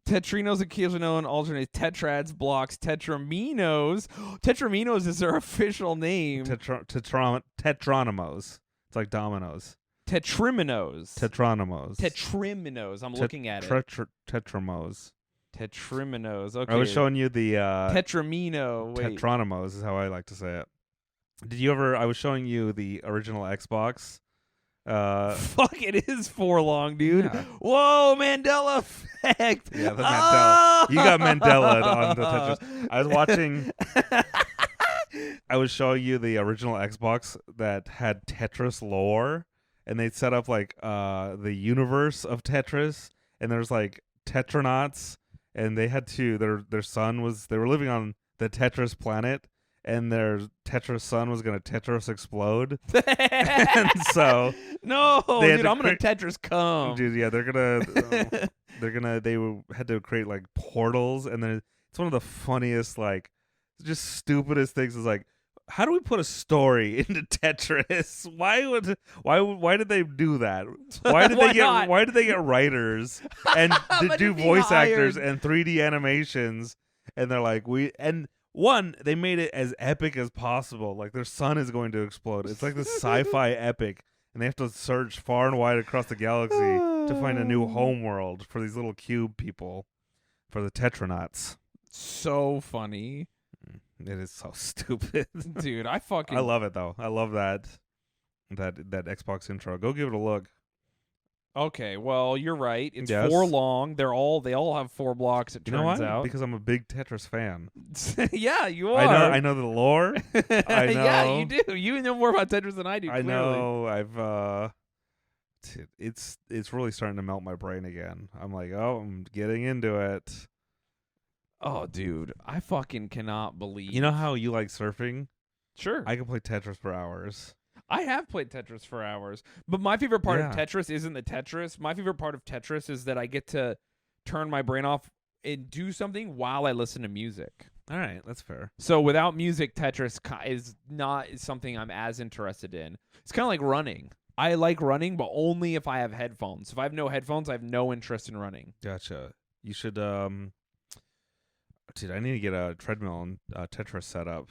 Tetrinos, occasional alternate tetrads, blocks, tetraminos. Tetraminos is their official name. Tetronymos. It's like dominoes. Tetriminos. Tetronymos. Tetriminos. I'm looking at it. Tetramos. Tetriminos. Okay. I was showing you the Tetramino. Wait. Tetronymos is how I like to say it. Did you ever? I was showing you the original Xbox. Fuck, it is 4 long, dude. Yeah. Whoa, Mandela effect. Yeah, the Mandela. You got Mandela on the Tetris. I was watching. I was showing you the original Xbox that had Tetris lore, and they set up like the universe of Tetris, and there's like Tetronauts, and they had to. Their son was. They were living on the Tetris planet. And their Tetris sun was gonna Tetris explode, and so no, dude, I'm gonna create, Tetris come, dude. Yeah, they had to create like portals, and then it's one of the funniest, like, just stupidest things. Is like, how do we put a story into Tetris? Why did they do that? Why did they get writers and to do voice actors and 3D animations? And they're like, One, they made it as epic as possible. Like, their sun is going to explode. It's like this sci-fi epic, and they have to search far and wide across the galaxy to find a new home world for these little cube people, for the Tetronauts. So funny. It is so stupid. Dude, I love it, though. I love that Xbox intro. Go give it a look. Okay, well, you're right. It's 4 long. They all have 4 blocks, it turns out. Because I'm a big Tetris fan. Yeah, you are. I know the lore. I know. Yeah, you do. You know more about Tetris than I do, clearly. I know. I've it's really starting to melt my brain again. I'm like, I'm getting into it. Oh, dude, I fucking cannot believe. You know how you like surfing? Sure. I can play Tetris for hours. I have played Tetris for hours, but my favorite part of Yeah. Tetris isn't the Tetris. My favorite part of Tetris is that I get to turn my brain off and do something while I listen to music. All right, that's fair. So without music, Tetris is not something I'm as interested in. It's kind of like running. I like running, but only if I have headphones. If I have no headphones, I have no interest in running. Gotcha. You should dude, I need to get a treadmill and Tetris set up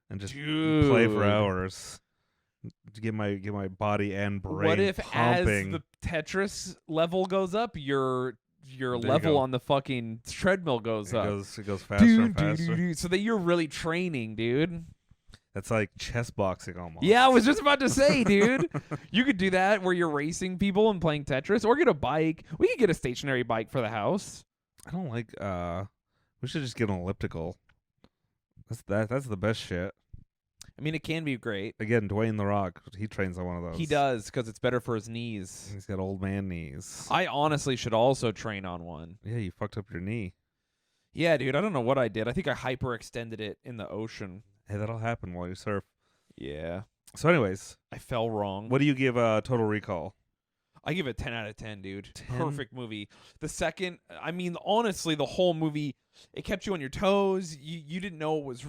and just play for hours. To get my body and brain What if pumping. as the Tetris level goes up, your you level go. on the fucking treadmill goes up? It goes faster and faster. So that you're really training, dude. That's like chess boxing almost. Yeah, I was just about to say, dude. You could do that where you're racing people and playing Tetris, or get a bike. We could get a stationary bike for the house. I don't like. We should just get an elliptical. That's the best shit. I mean, it can be great. Again, Dwayne The Rock, he trains on one of those. He does, because it's better for his knees. He's got old man knees. I honestly should also train on one. Yeah, you fucked up your knee. Yeah, dude, I don't know what I did. I think I hyperextended it in the ocean. Hey, that'll happen while you surf. Yeah. So anyways, I fell wrong. what do you give Total Recall? I give it 10 out of 10, dude. 10? Perfect movie. The second, I mean, honestly, the whole movie, it kept you on your toes. You didn't know it was,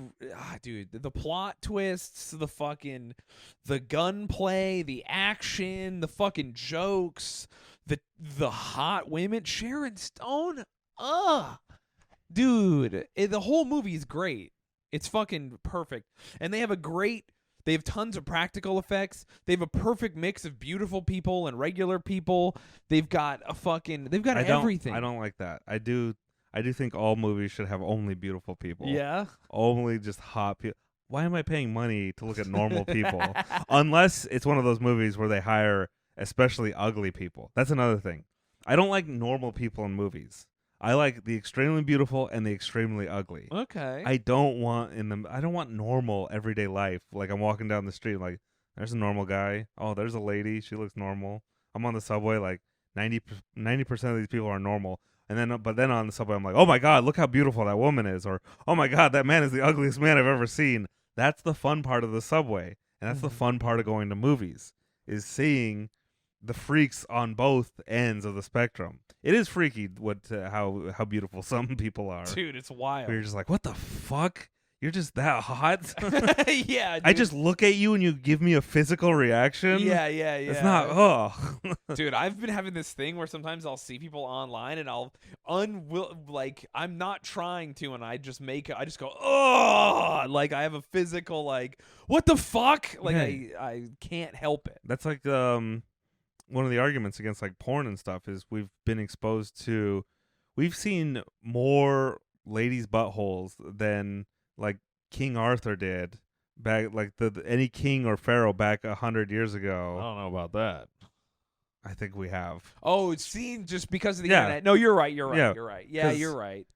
dude, the plot twists, the gunplay, the action, the fucking jokes, the hot women. Sharon Stone, dude, the whole movie is great. It's fucking perfect. And they have tons of practical effects. They have a perfect mix of beautiful people and regular people. They've got everything. I don't like that. I do think all movies should have only beautiful people. Yeah. Only just hot people. Why am I paying money to look at normal people? Unless it's one of those movies where they hire especially ugly people. That's another thing. I don't like normal people in movies. I like the extremely beautiful and the extremely ugly. Okay. I don't want normal everyday life. Like, I'm walking down the street, like, there's a normal guy. Oh, there's a lady. She looks normal. I'm on the subway, like 90% of these people are normal. But then on the subway, I'm like, oh my God, look how beautiful that woman is. Or, oh my God, that man is the ugliest man I've ever seen. That's the fun part of the subway, and that's the fun part of going to movies, is seeing the freaks on both ends of the spectrum. It is freaky how beautiful some people are. Dude, it's wild. Where you're just like, what the fuck? You're just that hot? Yeah, dude. I just look at you and you give me a physical reaction? Yeah. It's not, Dude, I've been having this thing where sometimes I'll see people online and I'll I'm not trying to, and I just go, oh, like I have a physical, like, what the fuck? Like, I can't help it. That's like one of the arguments against like porn and stuff is we've seen more ladies' buttholes than like King Arthur did back, like any king or pharaoh back 100 years ago. I don't know about that. I think we have. Oh, it's seen just because of the internet. No, you're right. Yeah. You're right. Yeah, you're right.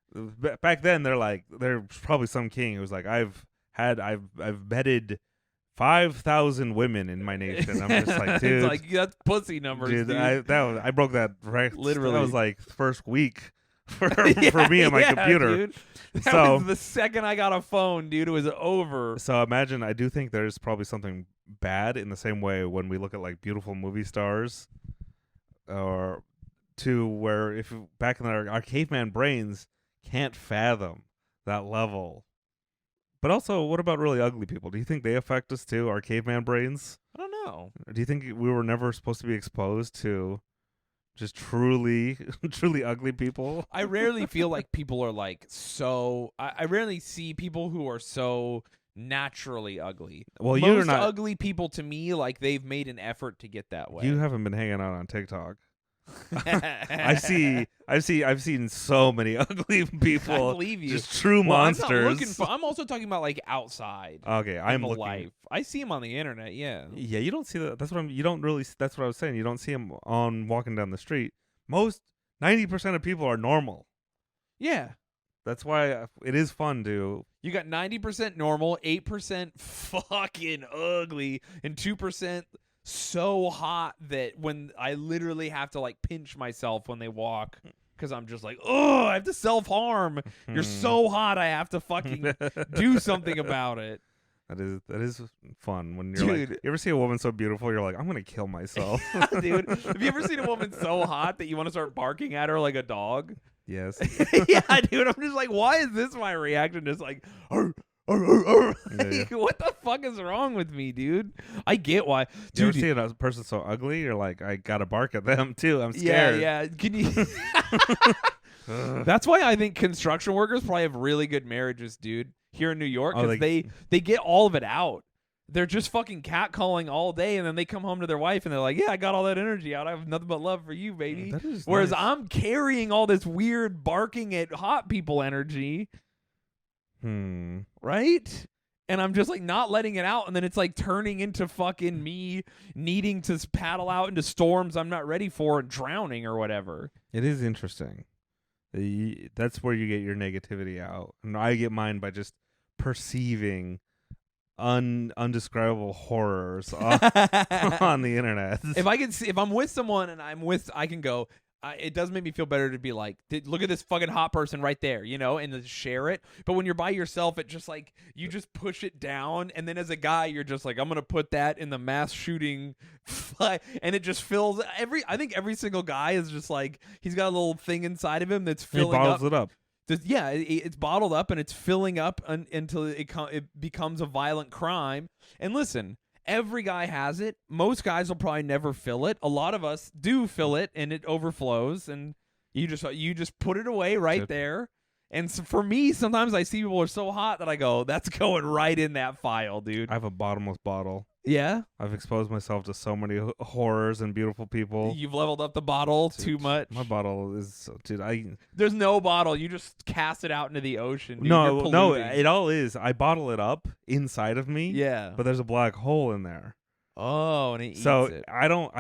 Back then, there's probably some king who's like, I've bedded 5,000 women in my nation. I'm just like, dude, it's like that's pussy numbers, dude. I broke that right. Literally, that was like first week for me and my computer. Dude. That was the second I got a phone, dude, it was over. So imagine, I do think there's probably something bad in the same way when we look at like beautiful movie stars, or to where if back in our caveman brains can't fathom that level. But also, what about really ugly people? Do you think they affect us too, our caveman brains? I don't know. Or do you think we were never supposed to be exposed to just truly ugly people? I rarely feel like people are like so. I rarely see people who are so naturally ugly. Well, most you're not ugly people to me. Like they've made an effort to get that way. You haven't been hanging out on TikTok. I've seen so many ugly people. I believe you. Just true monsters. I'm not looking I'm also talking about like outside. Okay, I'm looking. Life. I see them on the internet. Yeah. Yeah, you don't see that. That's what you don't really. That's what I was saying. You don't see them on walking down the street. Most 90% of people are normal. Yeah. That's why it is fun to. You got 90% normal, 8% fucking ugly, and 2% so hot that when I literally have to like pinch myself when they walk because I'm just like, oh, I have to self-harm. You're so hot, I have to fucking do something about it. That is fun when you're like, you ever see a woman so beautiful, you're like, I'm gonna kill myself. Dude, have you ever seen a woman so hot that you want to start barking at her like a dog? Yes. Yeah, dude, I'm just like, why is this my reaction? Just like, arr, arr, arr, arr. Like, what the fuck is wrong with me, dude? I get why. Dude, you ever see a person so ugly, you're like, I gotta bark at them too. I'm scared. Yeah. Can you? That's why I think construction workers probably have really good marriages, dude. Here in New York, because they get all of it out. They're just fucking catcalling all day, and then they come home to their wife, and they're like, yeah, I got all that energy out. I have nothing but love for you, baby. Whereas nice. I'm carrying all this weird barking at hot people energy. Right? And I'm just like not letting it out, and then it's like turning into fucking me needing to paddle out into storms I'm not ready for and drowning or whatever. It is interesting. That's where you get your negativity out. And I get mine by just perceiving undescribable horrors on the internet. If I'm with someone and I can go, it does make me feel better to be like, look at this fucking hot person right there, you know, and to share it. But when you're by yourself, it just like, you just push it down. And then as a guy, you're just like, I'm going to put that in the mass shooting. And it just fills I think every single guy is just like, he's got a little thing inside of him that's filling up. He bottles it up. Yeah, it's bottled up and it's filling up until it becomes a violent crime. And listen, every guy has it. Most guys will probably never fill it. A lot of us do fill it, and it overflows, and you just put it away right there. And so for me, sometimes I see people are so hot that I go, that's going right in that file, dude. I have a bottomless bottle. Yeah? I've exposed myself to so many horrors and beautiful people. You've leveled up the bottle too much. My bottle is, There's no bottle. You just cast it out into the ocean. Dude. No, it all is. I bottle it up inside of me. Yeah. But there's a black hole in there. Oh, and it eats So it. I don't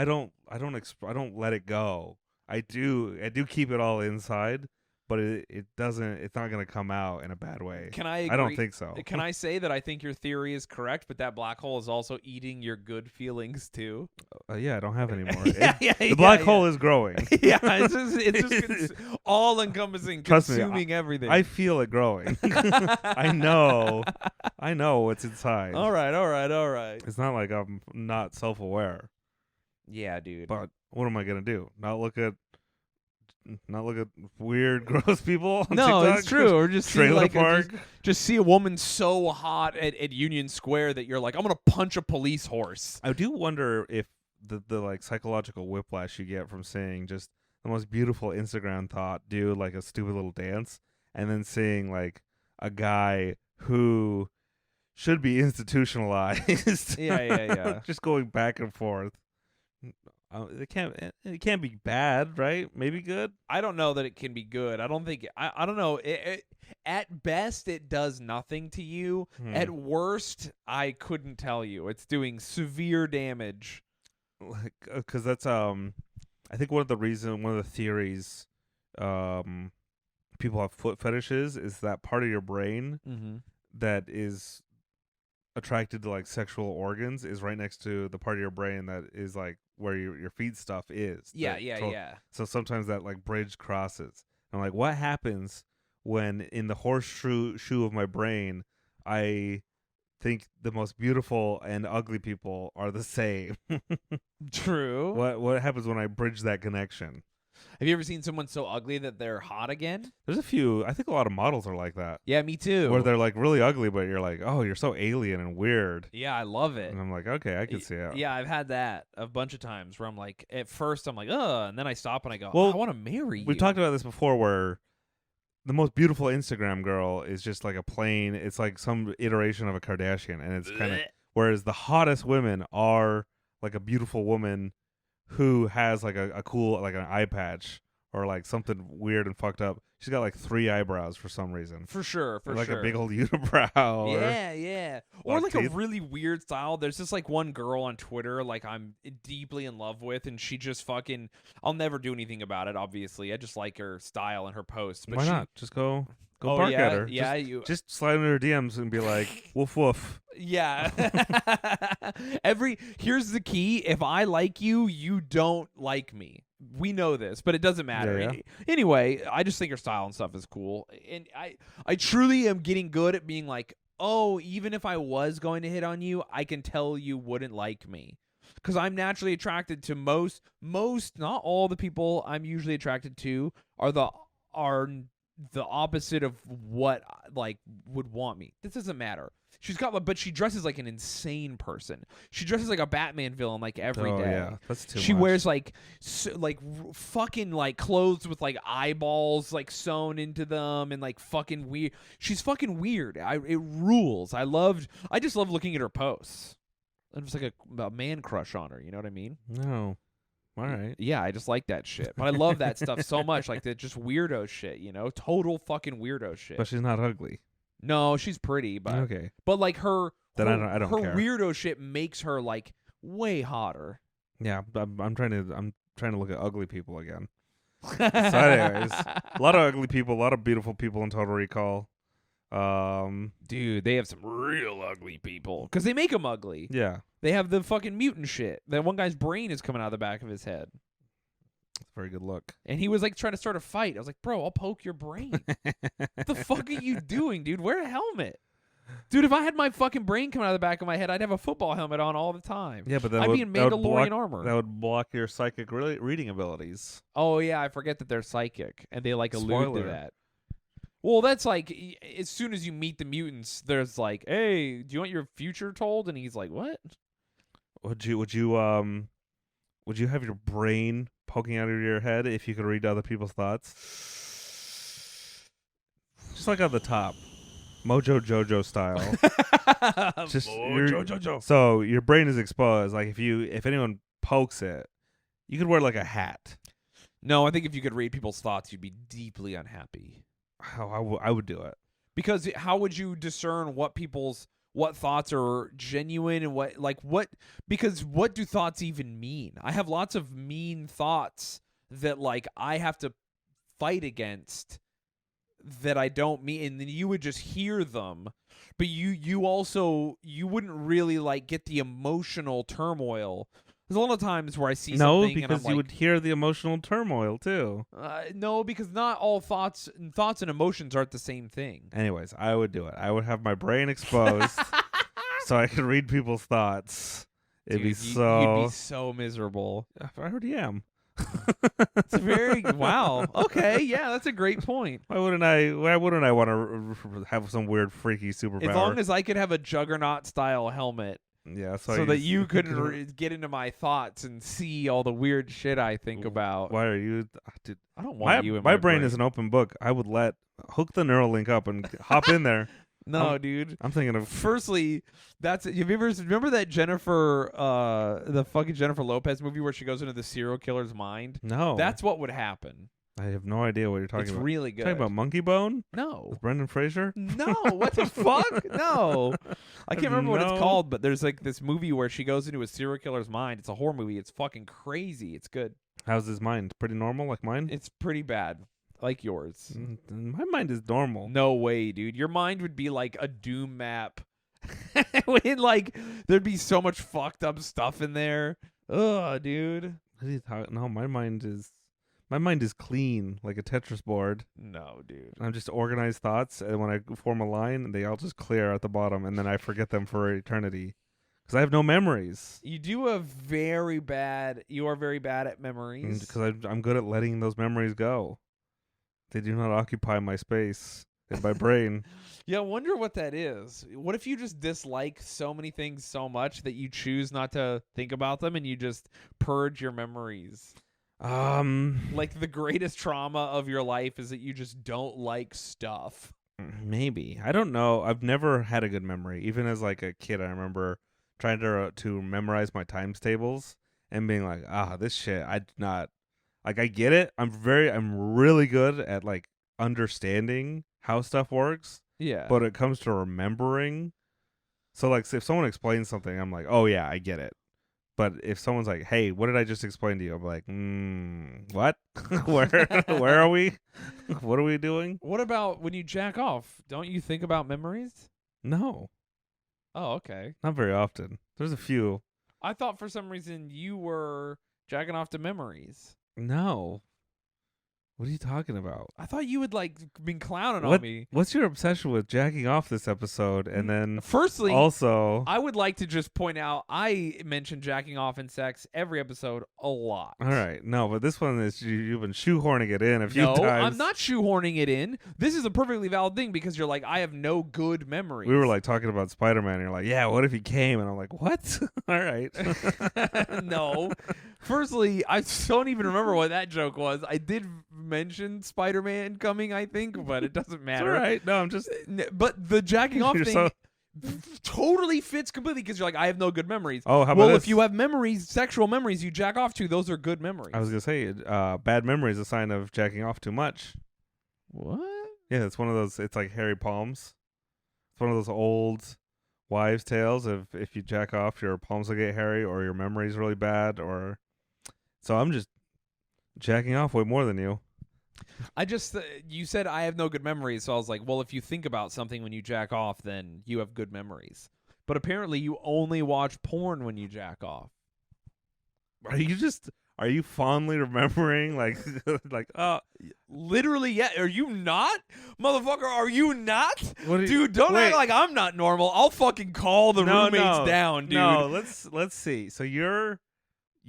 let it go. I do keep it all inside, but it doesn't. It's not gonna come out in a bad way. Can I agree? I don't think so. Can I say that I think your theory is correct, but that black hole is also eating your good feelings too? Yeah, I don't have any more. The black hole is growing. Yeah, it's just all encompassing, Trust me, consuming everything. I feel it growing. I know what's inside. All right. It's not like I'm not self-aware. Yeah, dude. But what am I gonna do? Not look at weird, gross people on No, TikTok? it's true. Or just see, Trailer like, park. just see a woman so hot at Union Square that you're like, I'm gonna punch a police horse. I do wonder if the like psychological whiplash you get from seeing just the most beautiful Instagram thought do like a stupid little dance, and then seeing like a guy who should be institutionalized. Yeah. Just going back and forth. It can't be bad, right? Maybe good. I don't know that it can be good. I don't think. I don't know. At best, it does nothing to you. At worst, I couldn't tell you. It's doing severe damage. Like, because that's I think one of the theories, people have foot fetishes is that part of your brain that is attracted to like sexual organs is right next to the part of your brain that is like where your feet stuff is. Yeah. So sometimes that like bridge crosses. I'm like, what happens when in the horseshoe of my brain I think the most beautiful and ugly people are the same? True. What happens when I bridge that connection? Have you ever seen someone so ugly that they're hot again? There's a few. I think a lot of models are like that. Yeah, me too. Where they're like really ugly, but you're like, oh, you're so alien and weird. Yeah, I love it. And I'm like, okay, I can see it. Yeah, I've had that a bunch of times where I'm like, at first I'm like, ugh, and then I stop and I go, Well, I want to marry you. We've talked about this before where the most beautiful Instagram girl is just like it's like some iteration of a Kardashian. And it's kind of, whereas the hottest women are like a beautiful woman who has like a cool, like an eye patch or like something weird and fucked up. She's got like 3 eyebrows for some reason. For sure. Or like a big old unibrow. Yeah. Or like teeth. a really weird style. There's this like one girl on Twitter like I'm deeply in love with, and she just fucking, I'll never do anything about it, obviously. I just like her style and her posts. But why not? Just go bark yeah, at her. Yeah, just slide into her DMs and be like, woof woof. Yeah. Here's the key. If I like you, you don't like me. We know this, but it doesn't matter. Yeah. Anyway, I just think her style and stuff is cool. And I truly am getting good at being like, oh, even if I was going to hit on you, I can tell you wouldn't like me. Because I'm naturally attracted to most, not all the people I'm usually attracted to are the opposite of what like would want me. This doesn't matter. But she dresses like an insane person. She dresses like a Batman villain like every day. Yeah, that's too She much. wears like fucking like clothes with like eyeballs like sewn into them and like fucking weird. She's fucking weird. It rules. I just love looking at her posts. I'm just like a man crush on her. You know what I mean? No. All right. Yeah, I just like that shit. But I love that stuff so much. Like the just weirdo shit, you know? Total fucking weirdo shit. But she's not ugly. No, she's pretty, but okay. But like her I don't care. weirdo shit makes her like way hotter. Yeah, I'm trying to look at ugly people again. So anyways, a lot of ugly people, a lot of beautiful people in Total Recall. Dude, they have some real ugly people because they make them ugly. Yeah, they have the fucking mutant shit. That one guy's brain is coming out of the back of his head. That's a very good look. And he was like trying to start a fight. I was like, bro, I'll poke your brain. What the fuck are you doing, dude? Wear a helmet. Dude, if I had my fucking brain coming out of the back of my head, I'd have a football helmet on all the time. Yeah, but I'd be in Mandalorian armor. That would block your psychic reading abilities. Oh, yeah, I forget that they're psychic, and they like allude Spoiler. to that. Well, that's like, as soon as you meet the mutants, there's like, hey, do you want your future told? And he's like, what? Would you have your brain poking out of your head if you could read other people's thoughts? Just like on the top. Mojo Jojo style. Just Mojo Jojo. So your brain is exposed. Like if anyone pokes it, you could wear like a hat. No, I think if you could read people's thoughts, you'd be deeply unhappy. I would do it. Because how would you discern what thoughts are genuine and because what do thoughts even mean? I have lots of mean thoughts that like I have to fight against that I don't mean, and then you would just hear them, but you also you wouldn't really like get the emotional turmoil. There's a lot of times where I see something because and I'm you like, would hear the emotional turmoil too. no, because not all thoughts and emotions aren't the same thing. Anyways, I would do it. I would have my brain exposed so I could read people's thoughts. It'd be You'd be so miserable. I already am. It's very wow. Okay, yeah, that's a great point. Why wouldn't I want to have some weird freaky superpower? As long as I could have a Juggernaut style helmet, yeah, so that you could get into my thoughts and see all the weird shit I think about. Why are you? Dude, I don't want you in my brain is an open book. I would hook the neural link up and hop in there. No, dude. I'm thinking of. Firstly, have you ever remember that the fucking Jennifer Lopez movie where she goes into the serial killer's mind? No, That's what would happen. I have no idea what you're talking It's about. really good. Talking about Monkey Bone No. with Brendan Fraser? No, what the fuck? No. I can't remember what it's called, but there's like this movie where she goes into a serial killer's mind. It's a horror movie. It's fucking crazy. It's good. How's his mind? Pretty normal, like mine? It's pretty bad. Like yours. My mind is normal. No way, dude. Your mind would be like a Doom map. When, like, there'd be so much fucked up stuff in there. Ugh, dude. What are you talking? No, my mind is clean, like a Tetris board. No, dude. I'm just organized thoughts, and when I form a line, they all just clear at the bottom, and then I forget them for eternity. Because I have no memories. You are very bad at memories. Because I'm good at letting those memories go. They do not occupy my space in my brain. Yeah, I wonder what that is. What if you just dislike so many things so much that you choose not to think about them and you just purge your memories? Like the greatest trauma of your life is that you just don't like stuff. Maybe. I don't know. I've never had a good memory. Even as like a kid, I remember trying to memorize my times tables and being like, this shit, I did not. Like, I get it. I'm really good at like understanding how stuff works. Yeah. But it comes to remembering. So like, if someone explains something, I'm like, oh yeah, I get it. But if someone's like, hey, what did I just explain to you? I'm like, what? Where are we? What are we doing? What about when you jack off? Don't you think about memories? No. Oh, okay. Not very often. There's a few. I thought for some reason you were jacking off to memories. No. What are you talking about? I thought you had like been clowning on me. What's your obsession with jacking off this episode? And then firstly, also, I would like to just point out I mention jacking off and sex every episode a lot. All right, no, but this one is you've been shoehorning it in a few times. No, I'm not shoehorning it in. This is a perfectly valid thing because you're like, I have no good memories. We were like talking about Spider-Man, and you're like, yeah, what if he came? And I'm like, what? All right. No. Firstly, I don't even remember what that joke was. I did mention Spider-Man coming, I think, but it doesn't matter. It's all right. No, I'm just. But the jacking off thing totally fits completely because you're like, I have no good memories. Oh, how about this? If you have memories, sexual memories, you jack off to, those are good memories. I was gonna say, bad memory is a sign of jacking off too much. What? Yeah, it's one of those. It's like hairy palms. It's one of those old wives' tales of if you jack off, your palms will get hairy, or your memory's really bad, or. So I'm just jacking off way more than you. I just, you said I have no good memories, so I was like, well, if you think about something when you jack off, then you have good memories. But apparently you only watch porn when you jack off. Are you fondly remembering like literally, yeah. Are you not? Motherfucker, are you not? Dude, don't act like I'm not normal. I'll fucking call the roommates down, dude. No, let's see. So you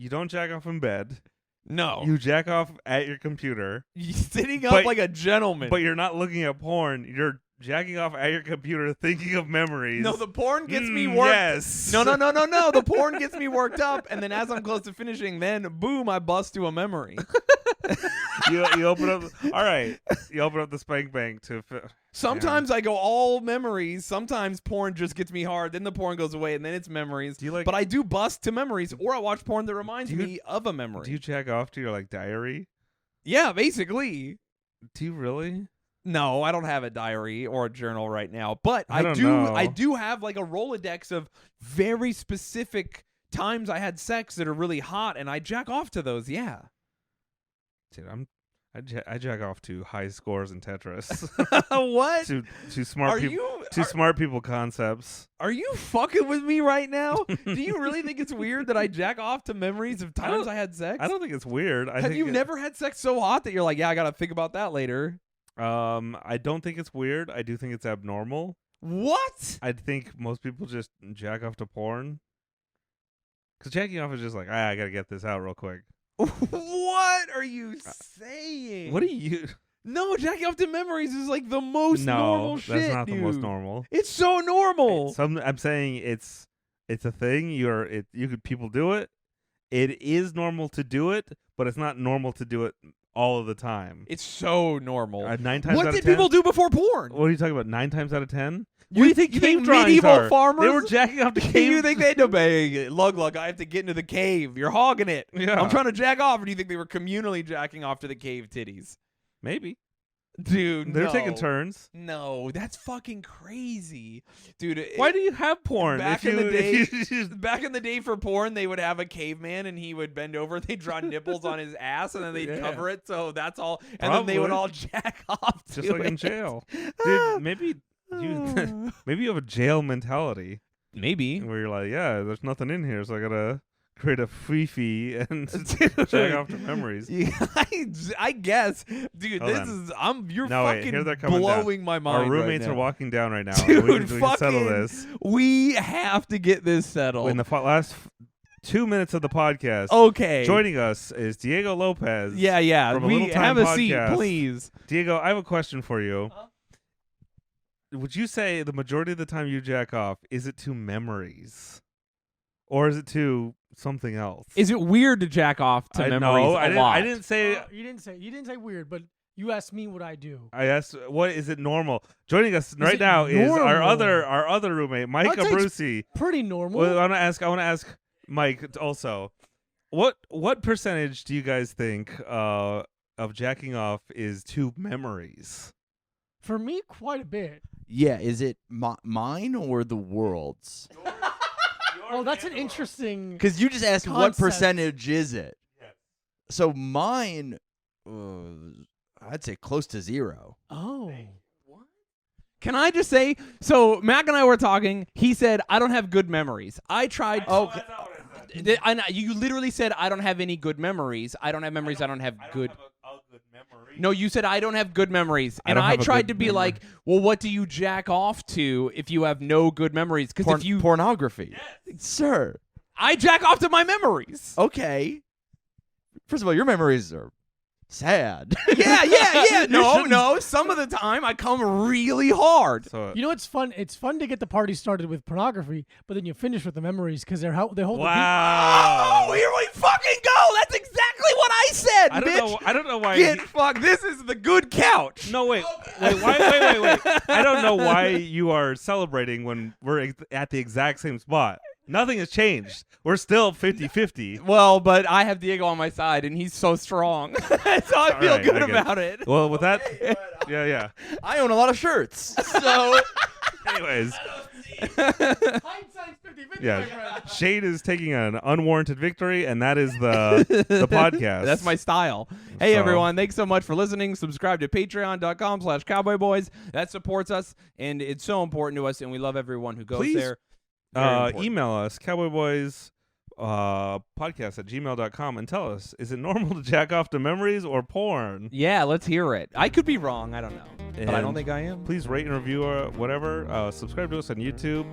don't jack off in bed. No. You jack off at your computer. You're sitting up like a gentleman. But you're not looking at porn. You're jacking off at your computer thinking of memories. No, the porn gets me worked. Yes. No. The porn gets me worked up, and then as I'm close to finishing, then boom, I bust to a memory. you open up. All right. You open up the spank bank to. Sometimes I go all memories. Sometimes porn just gets me hard. Then the porn goes away, and then it's memories. But I do bust to memories, or I watch porn that reminds me of a memory. Do you jack off to your like diary? Yeah, basically. Do you really? No, I don't have a diary or a journal right now, but I do have like a Rolodex of very specific times I had sex that are really hot, and I jack off to those. Yeah. Dude, I jack off to high scores in Tetris. What? to smart people. Smart people concepts. Are you fucking with me right now? Do you really think it's weird that I jack off to memories of times I had sex? I don't think it's weird. Have you never had sex so hot that you're like, yeah, I gotta think about that later? I don't think it's weird. I do think it's abnormal. What? I think most people just jack off to porn. Because jacking off is just like, I gotta get this out real quick. What are you saying? What are you? No, jacking off to memories is like the most normal shit. No, that's not dude. the most normal. It's so normal. I'm saying it's a thing. People do it. It is normal to do it, but it's not normal to do it all of the time. It's so normal. 9 times out of 10. What did people do before porn? What are you talking about? 9 times out of 10? You think medieval farmers? They were jacking off to cave. You think they had to beg, lug, I have to get into the cave. You're hogging it. Yeah. I'm trying to jack off. Or do you think they were communally jacking off to the cave titties? Maybe. Dude, They're no. taking turns. No, that's fucking crazy. Dude, why do you have porn? Back in the day for porn, they would have a caveman and he would bend over, they'd draw nipples on his ass and then they'd cover it, so that's all, and then they would all jack off to just like in jail. Dude, maybe you have a jail mentality. Maybe. Where you're like, yeah, there's nothing in here, so I gotta create a free and check off the memories. Yeah, I guess, dude. You're fucking blowing my mind. Our roommates right now. are walking down right now. Dude, we can settle this. We have to get this settled. In the last 2 minutes of the podcast, okay, joining us is Diego Lopez. Yeah. From We have a seat, podcast. please. Diego, I have a question for you. Would you say the majority of the time you jack off, is it to memories, or is it to something else? Is it weird to jack off to memories? No, I didn't say. You didn't say weird, but you asked me what I do. I asked, what is it normal? Joining us right now is our other roommate, Mike Abruzzi. Pretty normal. Well, I want to ask Mike also. What percentage do you guys think of jacking off is to memories? For me, quite a bit. Yeah, is it mine or the world's? Oh, that's an interesting. Because you just asked concept. what percentage is it. Yes. So mine, I'd say close to 0. Oh. Can I just say? So Mac and I were talking. He said, "I don't have good memories." I tried. You literally said, "I don't have any good memories. I don't have memories. I don't have good." No, you said I don't have good memories, and I tried to be like, well, what do you jack off to if you have no good memories? Because if you pornography, sir, I jack off to my memories. Okay. First of all, your memories are sad. Yeah. No. Some of the time I come really hard. So, you know, it's fun. It's fun to get the party started with pornography, but then you finish with the memories because they hold the wow. Oh, here we fucking go. That's exactly what I said, bitch. I don't know why. This is the good couch. No, wait. Wait. I don't know why you are celebrating when we're at the exact same spot. Nothing has changed. We're still 50-50. Well, but I have Diego on my side, and he's so strong. So I feel good about it. Well, with that, yeah. I own a lot of shirts. So, anyways. Hindsight's 50-50, Yeah, my friend. Shayne is taking an unwarranted victory, and that is the podcast. That's my style. Hey, So- everyone. Thanks so much for listening. Subscribe to patreon.com/cowboyboys. That supports us, and it's so important to us, and we love everyone who goes Please, there. Very important. email us, cowboyboys podcast@gmail.com, and tell us, is it normal to jack off to memories or porn? Yeah, let's hear it. I could be wrong. I don't know. But I don't And think I am. Please rate and review whatever. Subscribe to us on YouTube.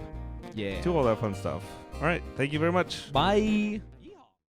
Yeah. Do all that fun stuff. All right. Thank you very much. Bye.